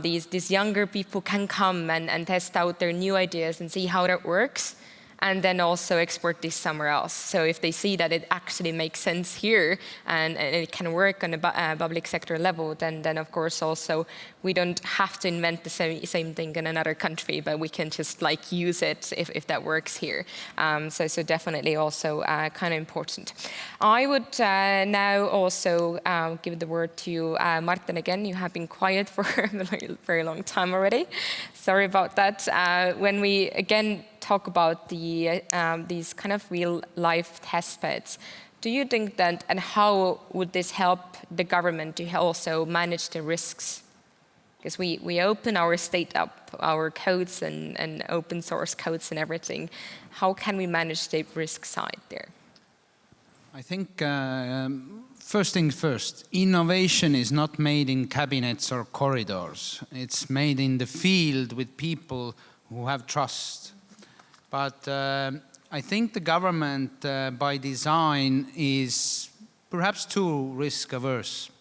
these younger people can come and test out their new ideas and see how that works, and then also export this somewhere else. So if they see that it actually makes sense here and it can work on a public sector level, then of course also we don't have to invent the same thing in another country, but we can just like use it if that works here. So definitely also kind of important. I would now also give the word to Martin again. You have been quiet for a very long time already. Sorry about that. When we again talk about these kind of real-life test beds, do you think that, and how would this help the government to also manage the risks? Because we open our state up, our codes and open source codes and everything. How can we manage the risk side there? I think first things first, innovation is not made in cabinets or corridors. It's made in the field with people who have trust. But I think the government by design is perhaps too risk averse.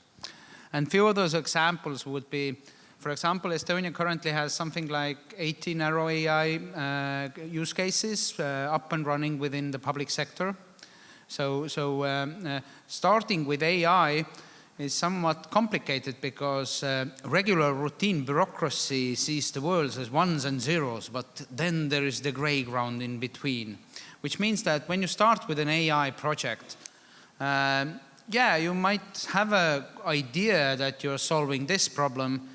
And few of those examples would be, for example, Estonia currently has something like 80 narrow AI use cases up and running within the public sector. So starting with AI is somewhat complicated because regular routine bureaucracy sees the world as ones and zeros, but then there is the gray ground in between, which means that when you start with an AI project, yeah, you might have an idea that you're solving this problem,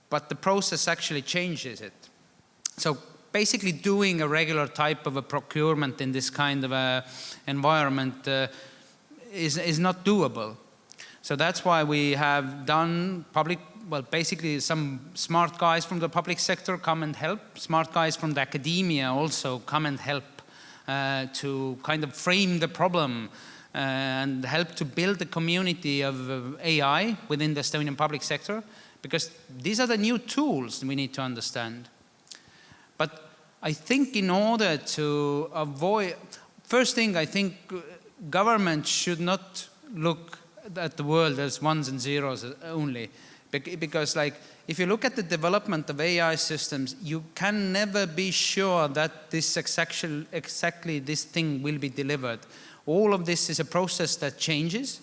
but the process actually changes it. So basically doing a regular type of a procurement in this kind of a environment is not doable. So that's why we have done basically some smart guys from the public sector come and help. Smart guys from the academia also come and help to kind of frame the problem and help to build the community of AI within the Estonian public sector, because these are the new tools we need to understand. But I think in order to avoid, first thing, I think government should not look at the world as ones and zeros only, because like if you look at the development of AI systems, you can never be sure that this exactly this thing will be delivered. All of this is a process that changes,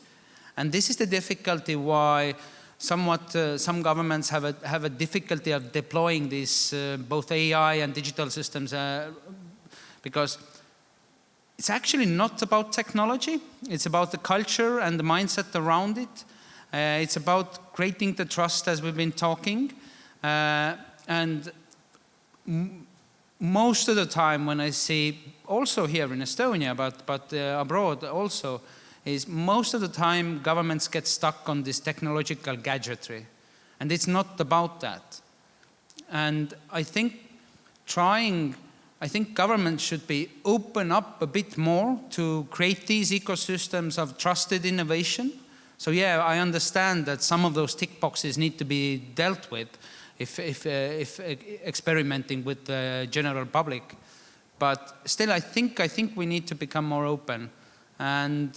and this is the difficulty why somewhat some governments have a difficulty of deploying these both AI and digital systems because it's actually not about technology. It's about the culture and the mindset around it. It's about creating the trust, as we've been talking. And most of the time when I see, also here in Estonia, but abroad also, is most of the time governments get stuck on this technological gadgetry. And it's not about that. And I think government should be open up a bit more to create these ecosystems of trusted innovation. So yeah, I understand that some of those tick boxes need to be dealt with if experimenting with the general public. But still, I think we need to become more open. And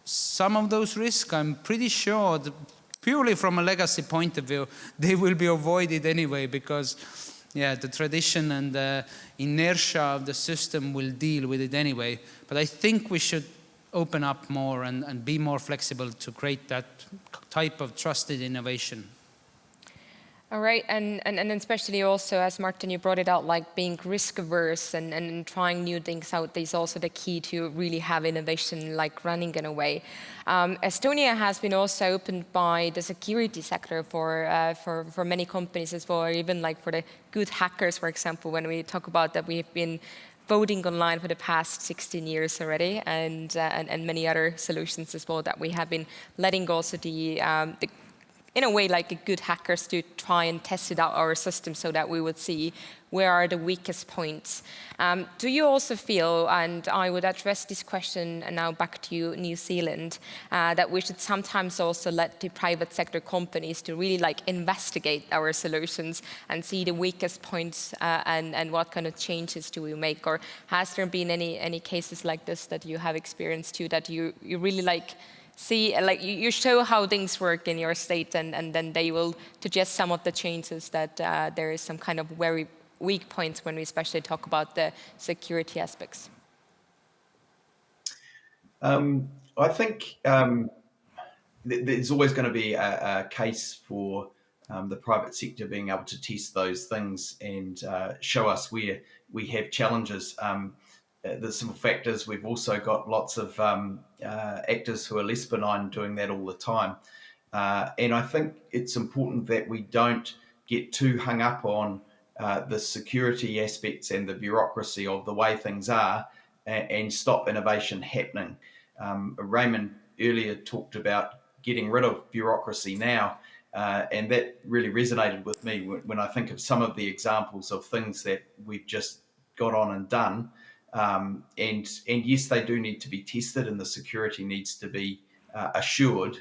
some of those risks, I'm pretty sure, purely from a legacy point of view, they will be avoided anyway, because yeah, the tradition and the inertia of the system will deal with it anyway. But I think we should open up more and be more flexible to create that type of trusted innovation. All right, and especially also, as Martin, you brought it out, like being risk averse and trying new things out is also the key to really have innovation like running in a way. Estonia has been also opened by the security sector for many companies as well, or even like for the good hackers, for example, when we talk about that we've been voting online for the past 16 years already, and many other solutions as well that we have been letting also the in a way, like a good hackers to try and test it out our system so that we would see where are the weakest points. Do you also feel, and I would address this question now back to you, New Zealand, that we should sometimes also let the private sector companies to really like investigate our solutions and see the weakest points and what kind of changes do we make? Or has there been any cases like this that you have experienced too, that you really like see, like you show how things work in your state, and then they will suggest some of the changes that there is some kind of very weak points when we especially talk about the security aspects? I think there's always going to be a case for the private sector being able to test those things and show us where we have challenges. The simple fact is we've also got lots of actors who are less benign doing that all the time. And I think it's important that we don't get too hung up on the security aspects and the bureaucracy of the way things are and stop innovation happening. Raymond earlier talked about getting rid of bureaucracy now, and that really resonated with me when I think of some of the examples of things that we've just got on and done. And yes, they do need to be tested, and the security needs to be assured.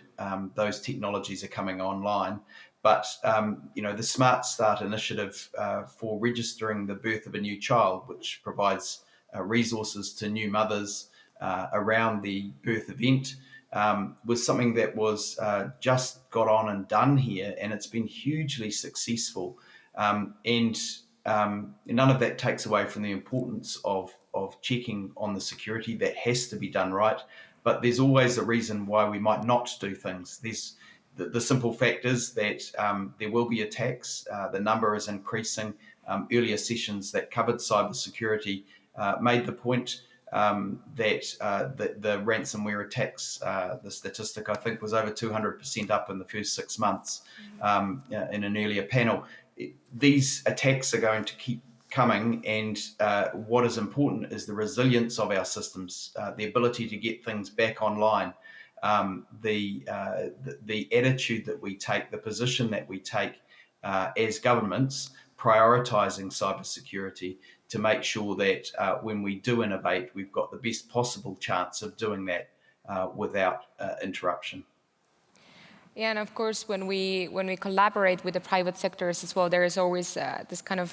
Those technologies are coming online, but the Smart Start initiative for registering the birth of a new child, which provides resources to new mothers around the birth event, was something that was just got on and done here, and it's been hugely successful. And none of that takes away from the importance of checking on the security. That has to be done right, but there's always a reason why we might not do things. There's the simple fact is that there will be attacks. The number is increasing. Earlier sessions that covered cybersecurity made the point that the ransomware attacks, the statistic I think was over 200% up in the first 6 months in an earlier panel. These attacks are going to keep coming, and what is important is the resilience of our systems, the ability to get things back online, the attitude that we take, the position that we take as governments, prioritizing cybersecurity to make sure that when we do innovate, we've got the best possible chance of doing that without interruption. Yeah, and of course, when we collaborate with the private sectors as well, there is always this kind of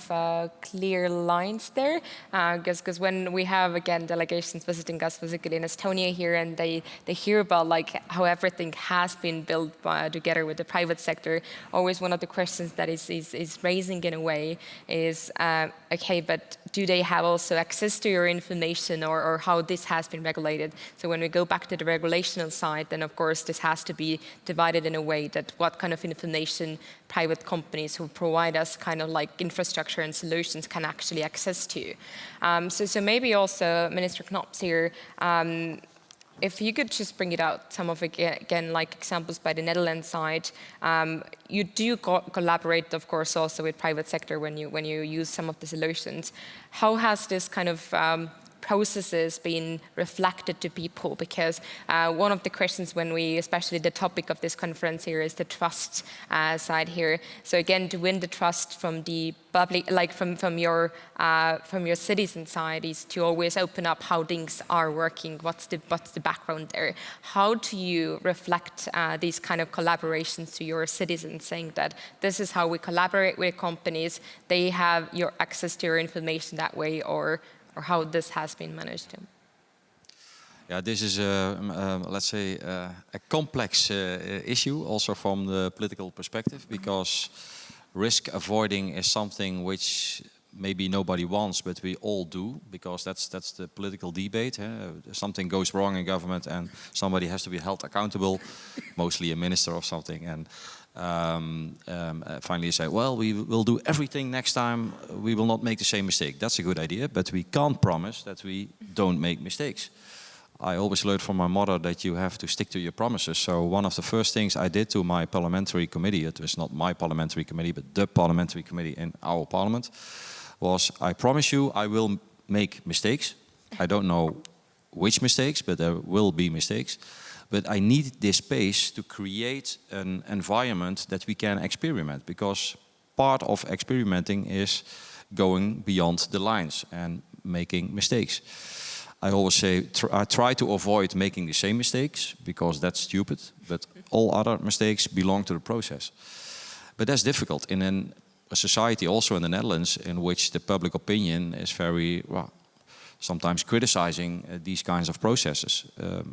clear lines there. Because when we have, again, delegations visiting us physically in Estonia here, and they hear about like how everything has been built together with the private sector, always one of the questions that is raising in a way is, okay, but do they have also access to your information, or how this has been regulated? So when we go back to the regulational side, then of course this has to be divided in a way that what kind of information private companies who provide us kind of like infrastructure and solutions can actually access to. So maybe also Minister Knops here, if you could just bring it out, some of again like examples by the Netherlands side. You do collaborate, of course, also with private sector when you use some of the solutions. How has this kind of processes been reflected to people? Because one of the questions when we, especially the topic of this conference here, is the trust side here. So again, to win the trust from the public, like from your citizen side, is to always open up how things are working. What's the background there? How do you reflect these kind of collaborations to your citizens, saying that this is how we collaborate with companies? They have your access to your information that way, or how this has been managed? Yeah, this is let's say a complex issue also from the political perspective, because risk avoiding is something which maybe nobody wants, but we all do, because that's the political debate. Something goes wrong in government and somebody has to be held accountable, mostly a minister or something. And finally say, well, we will do everything next time, we will not make the same mistake. That's a good idea, but we can't promise that we don't make mistakes. I always learned from my mother that you have to stick to your promises. So one of the first things I did to my parliamentary committee, it was not my parliamentary committee, but the parliamentary committee in our parliament, was I promise you I will make mistakes. I don't know which mistakes, but there will be mistakes. But I need this space to create an environment that we can experiment, because part of experimenting is going beyond the lines and making mistakes. I always say I try to avoid making the same mistakes, because that's stupid, but all other mistakes belong to the process. But that's difficult in a society, also in the Netherlands, in which the public opinion is very, well, sometimes criticizing these kinds of processes. At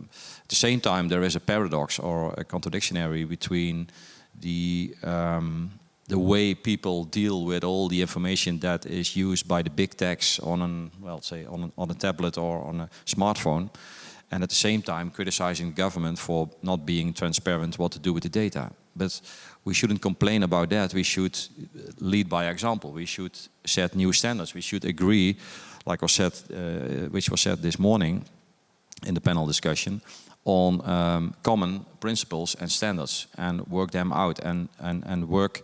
the same time, there is a paradox or a contradictionary between the way people deal with all the information that is used by the big techs on on a tablet or on a smartphone, and at the same time criticizing the government for not being transparent what to do with the data. But we shouldn't complain about that. We should lead by example. We should set new standards. We should agree, like was said, which was said this morning in the panel discussion, on common principles and standards, and work them out and work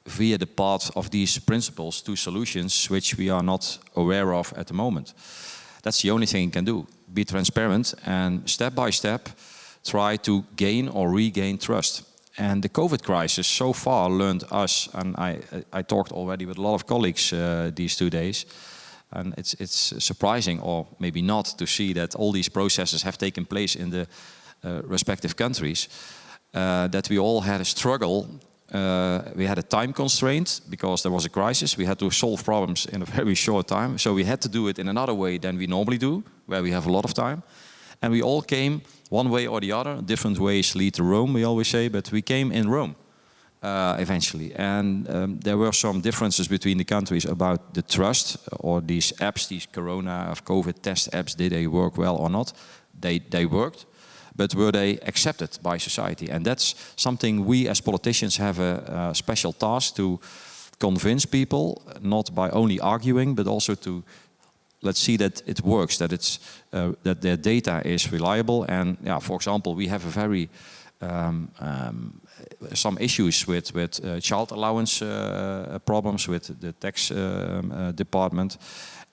via the path of these principles to solutions which we are not aware of at the moment. That's the only thing you can do. Be transparent and step by step try to gain or regain trust. And the COVID crisis so far learned us, and I talked already with a lot of colleagues these 2 days, and it's surprising, or maybe not, to see that all these processes have taken place in the respective countries, that we all had a struggle. We had a time constraint because there was a crisis. We had to solve problems in a very short time. So we had to do it in another way than we normally do, where we have a lot of time. And we all came one way or the other. Different ways lead to Rome, we always say, but we came in Rome eventually. And there were some differences between the countries about the trust, or these apps, these corona of COVID test apps, did they work well or not? They worked. But were they accepted by society? And that's something we as politicians have a special task to convince people, not by only arguing, but also to let's see that it works, that it's that their data is reliable. And yeah, for example, we have a very some issues with child allowance problems with the tax department,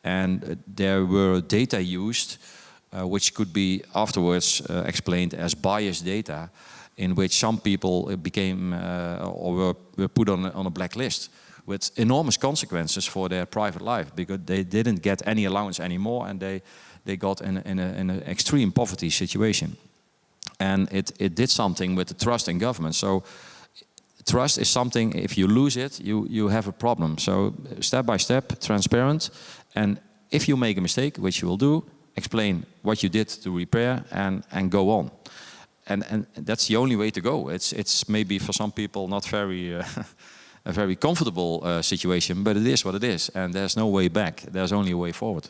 and there were data used which could be afterwards explained as biased data, in which some people became or were put on a blacklist, with enormous consequences for their private life, because they didn't get any allowance anymore, and they got in an extreme poverty situation. And it did something with the trust in government. So trust is something, if you lose it, you have a problem. So step by step, transparent, and if you make a mistake, which you will do, explain what you did to repair and go on. And that's the only way to go. It's maybe for some people not very a very comfortable situation, but it is what it is, and there's no way back. There's only a way forward.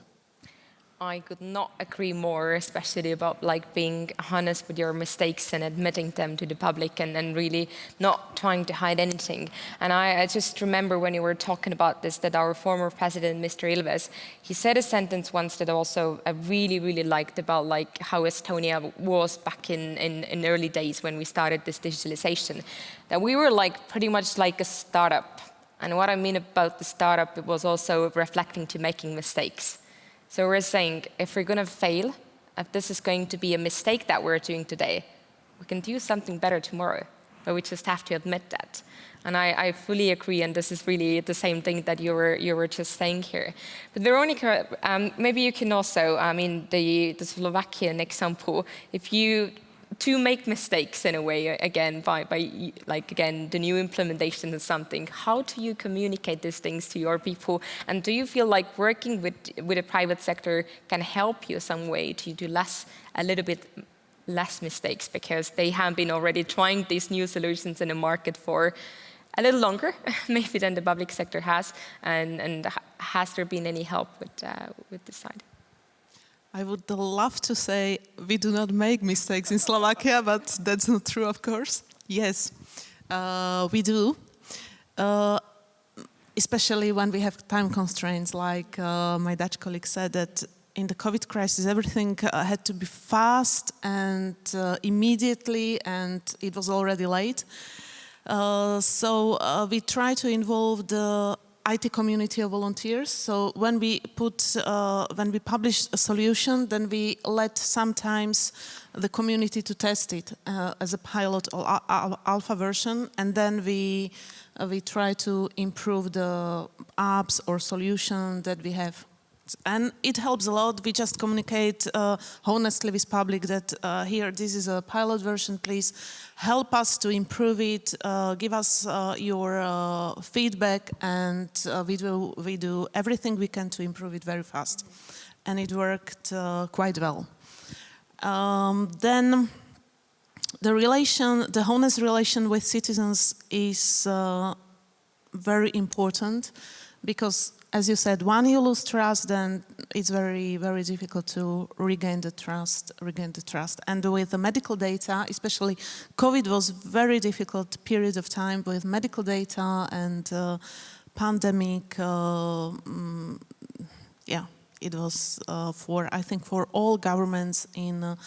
I could not agree more, especially about being honest with your mistakes and admitting them to the public, and really not trying to hide anything. And I just remember when you were talking about this, that our former president, Mr. Ilves, he said a sentence once that also I really, really liked about how Estonia was back in early days when we started this digitalization, that we were pretty much like a startup. And what I mean about the startup, it was also reflecting to making mistakes. So we're saying, if we're going to fail, if this is going to be a mistake that we're doing today, we can do something better tomorrow, but we just have to admit that. And I fully agree, and this is really the same thing that you were just saying here. But Veronica, maybe you can also, the Slovakian example, if you to make mistakes in a way, again, by again, the new implementation of something, how do you communicate these things to your people? And do you feel like working with a private sector can help you some way to do a little bit less mistakes, because they have been already trying these new solutions in the market for a little longer, maybe than the public sector has, and has there been any help with this side? I would love to say we do not make mistakes in Slovakia, but that's not true, of course. Yes, We do. Especially when we have time constraints, like my Dutch colleague said, that in the COVID crisis, everything had to be fast and immediately, and it was already late. So we try to involve the IT community of volunteers. So when we publish a solution, then we let sometimes the community to test it as a pilot or alpha version, and then we try to improve the apps or solution that we have. And it helps a lot. We just communicate honestly with public that here, this is a pilot version, please help us to improve it, give us your feedback, and we do everything we can to improve it very fast. And it worked quite well. Then the honest relation with citizens is very important, because as you said, when you lose trust, then it's very, very difficult to regain the trust. And with the medical data, especially COVID was very difficult period of time with medical data and pandemic. It was I think for all governments in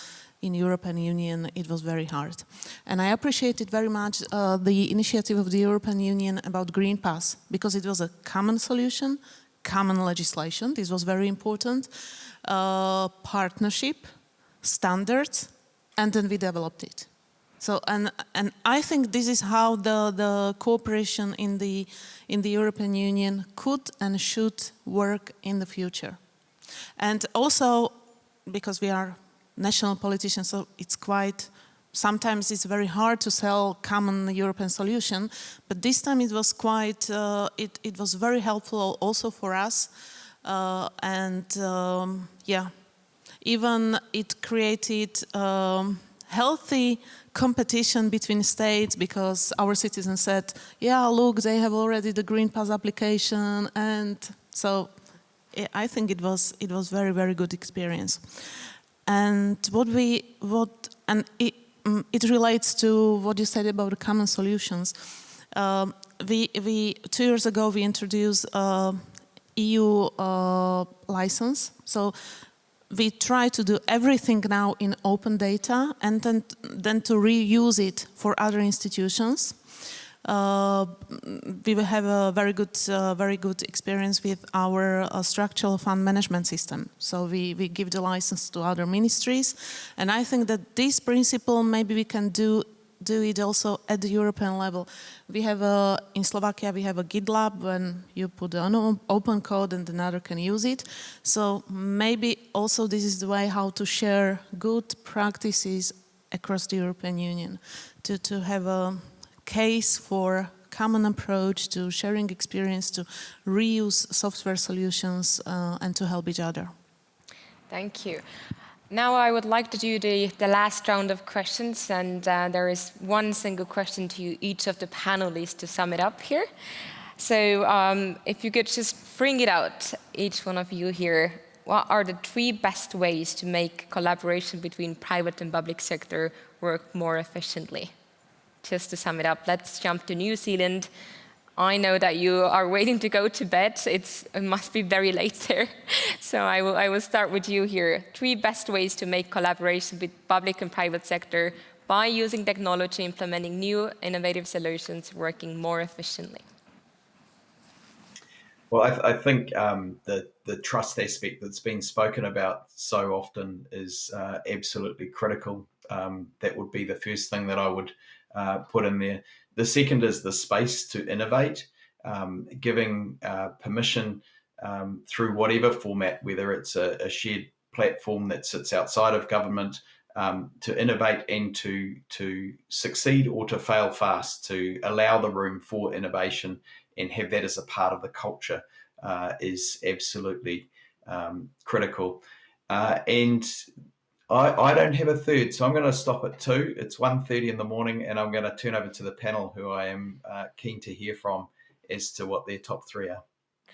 European Union, it was very hard. And I appreciated very much the initiative of the European Union about Green Pass, because it was a common solution, common legislation. This was very important. Partnership, standards, and then we developed it. So, and I think this is how the cooperation in the European Union could and should work in the future. And also, because we are national politicians, so sometimes it's very hard to sell common European solution, but this time it was it was very helpful also for us. Even it created healthy competition between states, because our citizens said, yeah, look, they have already the Green Pass application, and so I think it was very, very good experience. And it relates to what you said about the common solutions. 2 years ago we introduced EU license. So we try to do everything now in open data, and then to reuse it for other institutions. We will have a very good experience with our structural fund management system. So we give the license to other ministries, and I think that this principle, maybe we can do it also at the European level. We have in Slovakia we have a GitLab, when you put an open code and another can use it. So maybe also this is the way how to share good practices across the European Union, to have a case for common approach to sharing experience, to reuse software solutions, and to help each other. Thank you. Now I would like to do the last round of questions, and there is one single question to each of the panelists to sum it up here. So if you could just bring it out, each one of you here, what are the 3 best ways to make collaboration between private and public sector work more efficiently? Just to sum it up, let's jump to New Zealand. I know that you are waiting to go to bed. It must be very late there. So I will start with you here. 3 best ways to make collaboration with public and private sector by using technology, implementing new innovative solutions, working more efficiently. Well, I think the trust aspect that's been spoken about so often is absolutely critical. That would be the first thing that I would put in there. The second is the space to innovate, giving permission through whatever format, whether it's a shared platform that sits outside of government, to innovate and to succeed or to fail fast, to allow the room for innovation and have that as a part of the culture is absolutely critical. And I don't have a third, so I'm going to stop at 2. It's 1:30 in the morning, and I'm going to turn over to the panel, who I am keen to hear from as to what their top 3 are.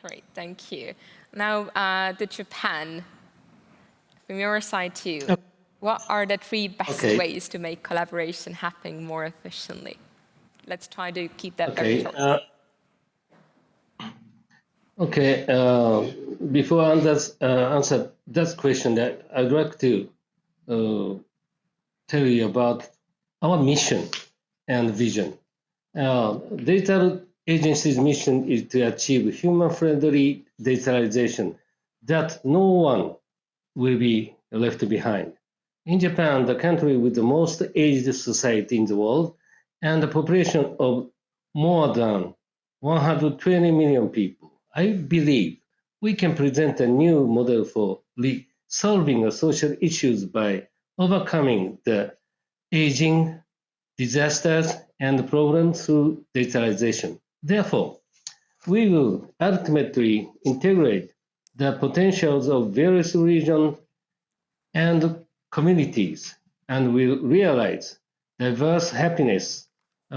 Great, thank you. Now to Japan, from your side too. Okay. What are the 3 best ways to make collaboration happen more efficiently? let's try to keep that very Okay. short. Okay. Before I answer that question, that I'd like to tell you about our mission and vision. Digital Agency's mission is to achieve human-friendly digitalization that no one will be left behind. In Japan, the country with the most aged society in the world, and a population of more than 120 million people, I believe we can present a new model for solving social issues by overcoming the aging, disasters, and problems through digitalization. Therefore, we will ultimately integrate the potentials of various regions and communities and will realize diverse happiness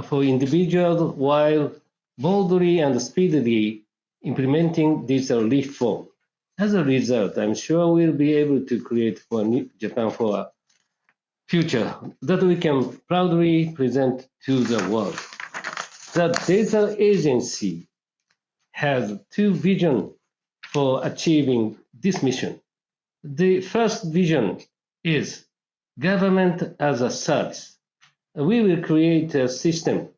for individuals while boldly and speedily implementing digital reform. As a result, I'm sure we'll be able to create for Japan for a future that we can proudly present to the world. The Digital Agency has two visions for achieving this mission. The first vision is government as a service. We will create a system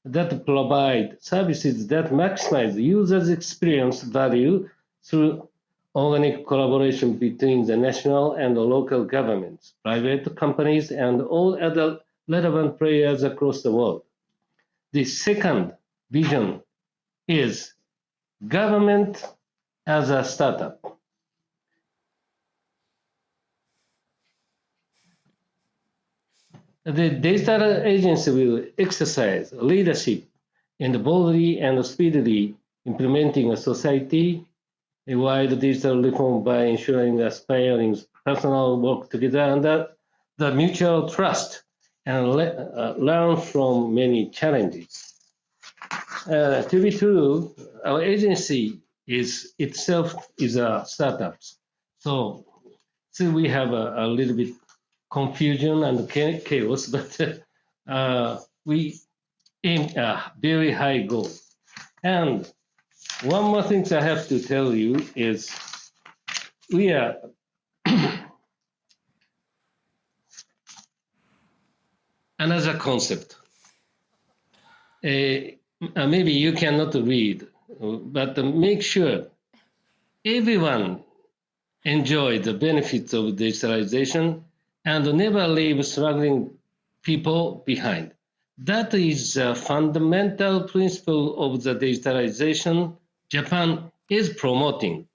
that provides services that maximize users' experience value through organic collaboration between the national and the local governments, private companies, and all other relevant players across the world. The second vision is government as a startup. The digital agency will exercise leadership in boldly and speedily implementing a society-wide digital reform by ensuring aspiring personnel work together under the mutual trust and learn from many challenges. To be true, our agency is itself is a startup. So we have a little bit confusion and chaos, but we aim a very high goal. And one more thing I have to tell you is we are another concept. Maybe you cannot read, but make sure everyone enjoy the benefits of digitalization and never leave struggling people behind. That is a fundamental principle of the digitalization Japan is promoting.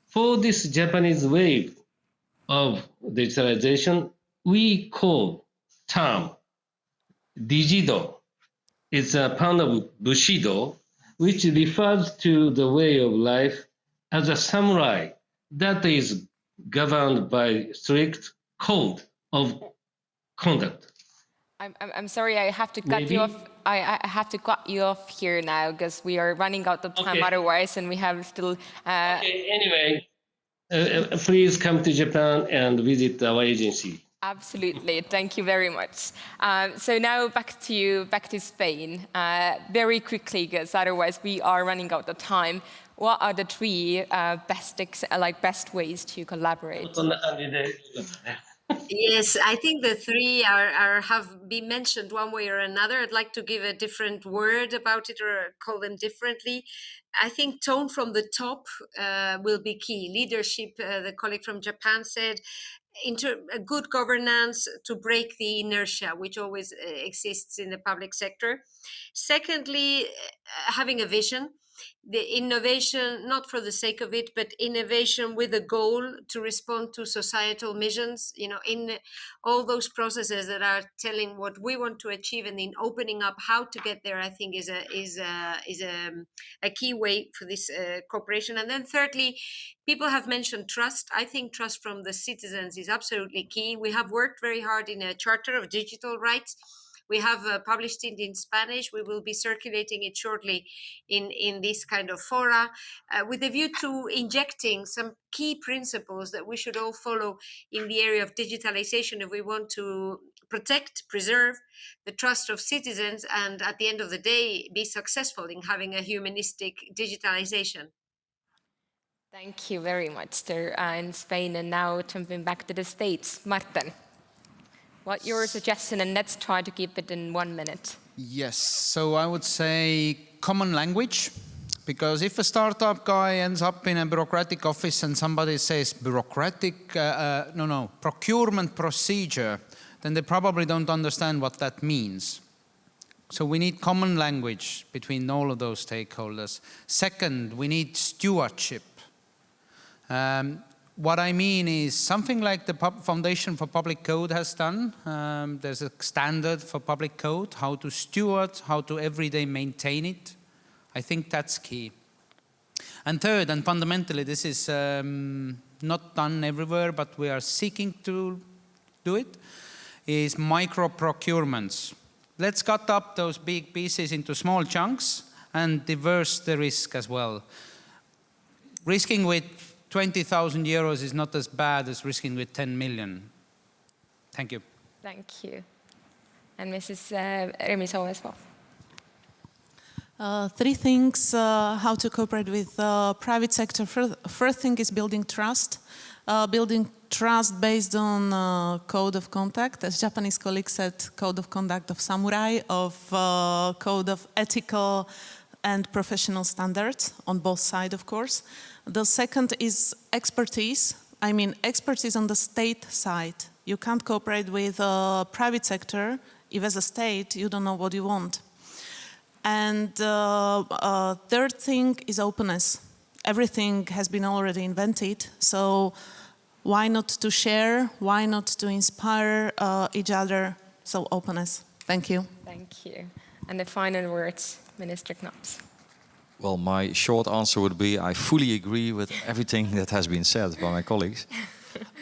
For this Japanese wave of digitalization, we call term Digido. It's a pun of Bushido, which refers to the way of life as a samurai that is governed by strict code of conduct. I'm sorry, I have to cut you off. I have to cut you off here now because we are running out of time otherwise, and we have still. Anyway, please come to Japan and visit our agency. Absolutely, thank you very much. So now back to Spain, very quickly, because otherwise we are running out of time. What are the three best ways to collaborate? Yes, I think the three have been mentioned one way or another. I'd like to give a different word about it or call them differently. I think tone from the top will be key. Leadership, the colleague from Japan said, good governance to break the inertia which always exists in the public sector. Secondly, having a vision. The innovation, not for the sake of it, but innovation with a goal to respond to societal missions, in all those processes that are telling what we want to achieve and then opening up how to get there, I think is a key way for this cooperation. And then thirdly, people have mentioned trust. I think trust from the citizens is absolutely key. We have worked very hard in a charter of digital rights, We have published it in Spanish. We will be circulating it shortly in this kind of fora, with a view to injecting some key principles that we should all follow in the area of digitalization if we want to protect, preserve the trust of citizens, and at the end of the day, be successful in having a humanistic digitalization. Thank you very much there in Spain. And now jumping back to the States, Martin, what your suggestion? And let's try to keep it in 1 minute. Yes, so I would say common language, because if a startup guy ends up in a bureaucratic office and somebody says procurement procedure, then they probably don't understand what that means. So we need common language between all of those stakeholders. Second, we need stewardship. What I mean is something like the Foundation for Public Code has done. There's a standard for public code, how to steward, how to everyday maintain it. I think that's key. And third, and fundamentally, this is not done everywhere, but we are seeking to do it, is micro procurements. Let's cut up those big pieces into small chunks and diverse the risk as well. Risking with 20,000 euros is not as bad as risking with 10 million. Thank you. Thank you. And Mrs. Remiso as well. 3 things how to cooperate with private sector. First thing is building trust. Building trust based on code of conduct. As Japanese colleague said, code of conduct of samurai, of code of ethical and professional standards on both sides, of course. The second is expertise. I mean, expertise on the state side. You can't cooperate with private sector if as a state you don't know what you want. And third thing is openness. Everything has been already invented, so why not to share? Why not to inspire each other? So openness. Thank you. Thank you. And the final words, Minister Knops. Well, my short answer would be I fully agree with everything that has been said by my colleagues.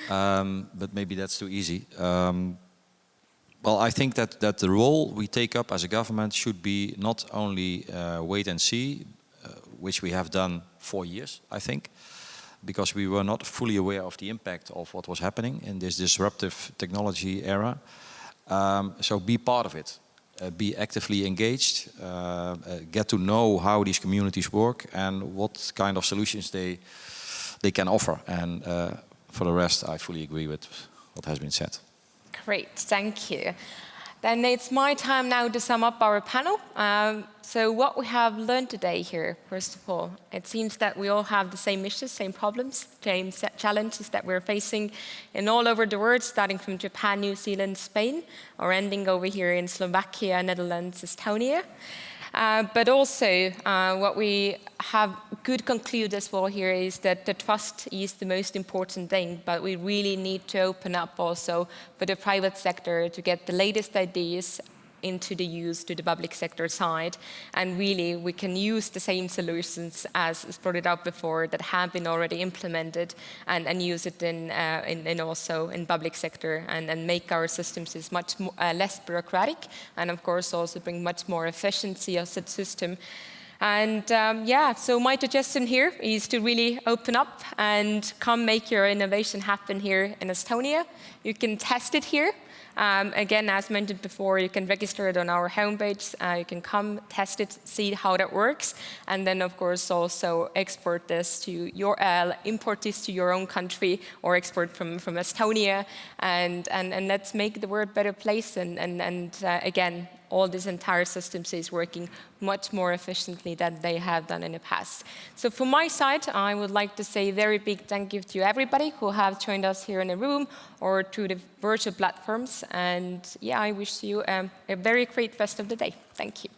But maybe that's too easy. Well, I think that the role we take up as a government should be not only wait and see, which we have done for years, I think, because we were not fully aware of the impact of what was happening in this disruptive technology era. So be part of it. Be actively engaged, get to know how these communities work and what kind of solutions they can offer. And for the rest, I fully agree with what has been said. Great, thank you. Then it's my time now to sum up our panel. So what we have learned today here, first of all, it seems that we all have the same issues, same problems, same challenges that we're facing in all over the world, starting from Japan, New Zealand, Spain, or ending over here in Slovakia, Netherlands, Estonia. But also what we could conclude as well here is that the trust is the most important thing, but we really need to open up also for the private sector to get the latest ideas into the use to the public sector side. And really, we can use the same solutions as brought it up before that have been already implemented and use it in also in public sector and make our systems is much more, less bureaucratic and of course also bring much more efficiency of the system. And so my suggestion here is to really open up and come make your innovation happen here in Estonia. You can test it here. Again, as mentioned before, you can register it on our homepage. You can come, test it, see how that works, and then, of course, also export this to your, import this to your own country or export from Estonia, and let's make the world a better place. And again, all this entire systems is working much more efficiently than they have done in the past. So from my side, I would like to say a very big thank you to everybody who have joined us here in the room or through the virtual platforms. And yeah, I wish you a very great rest of the day. Thank you.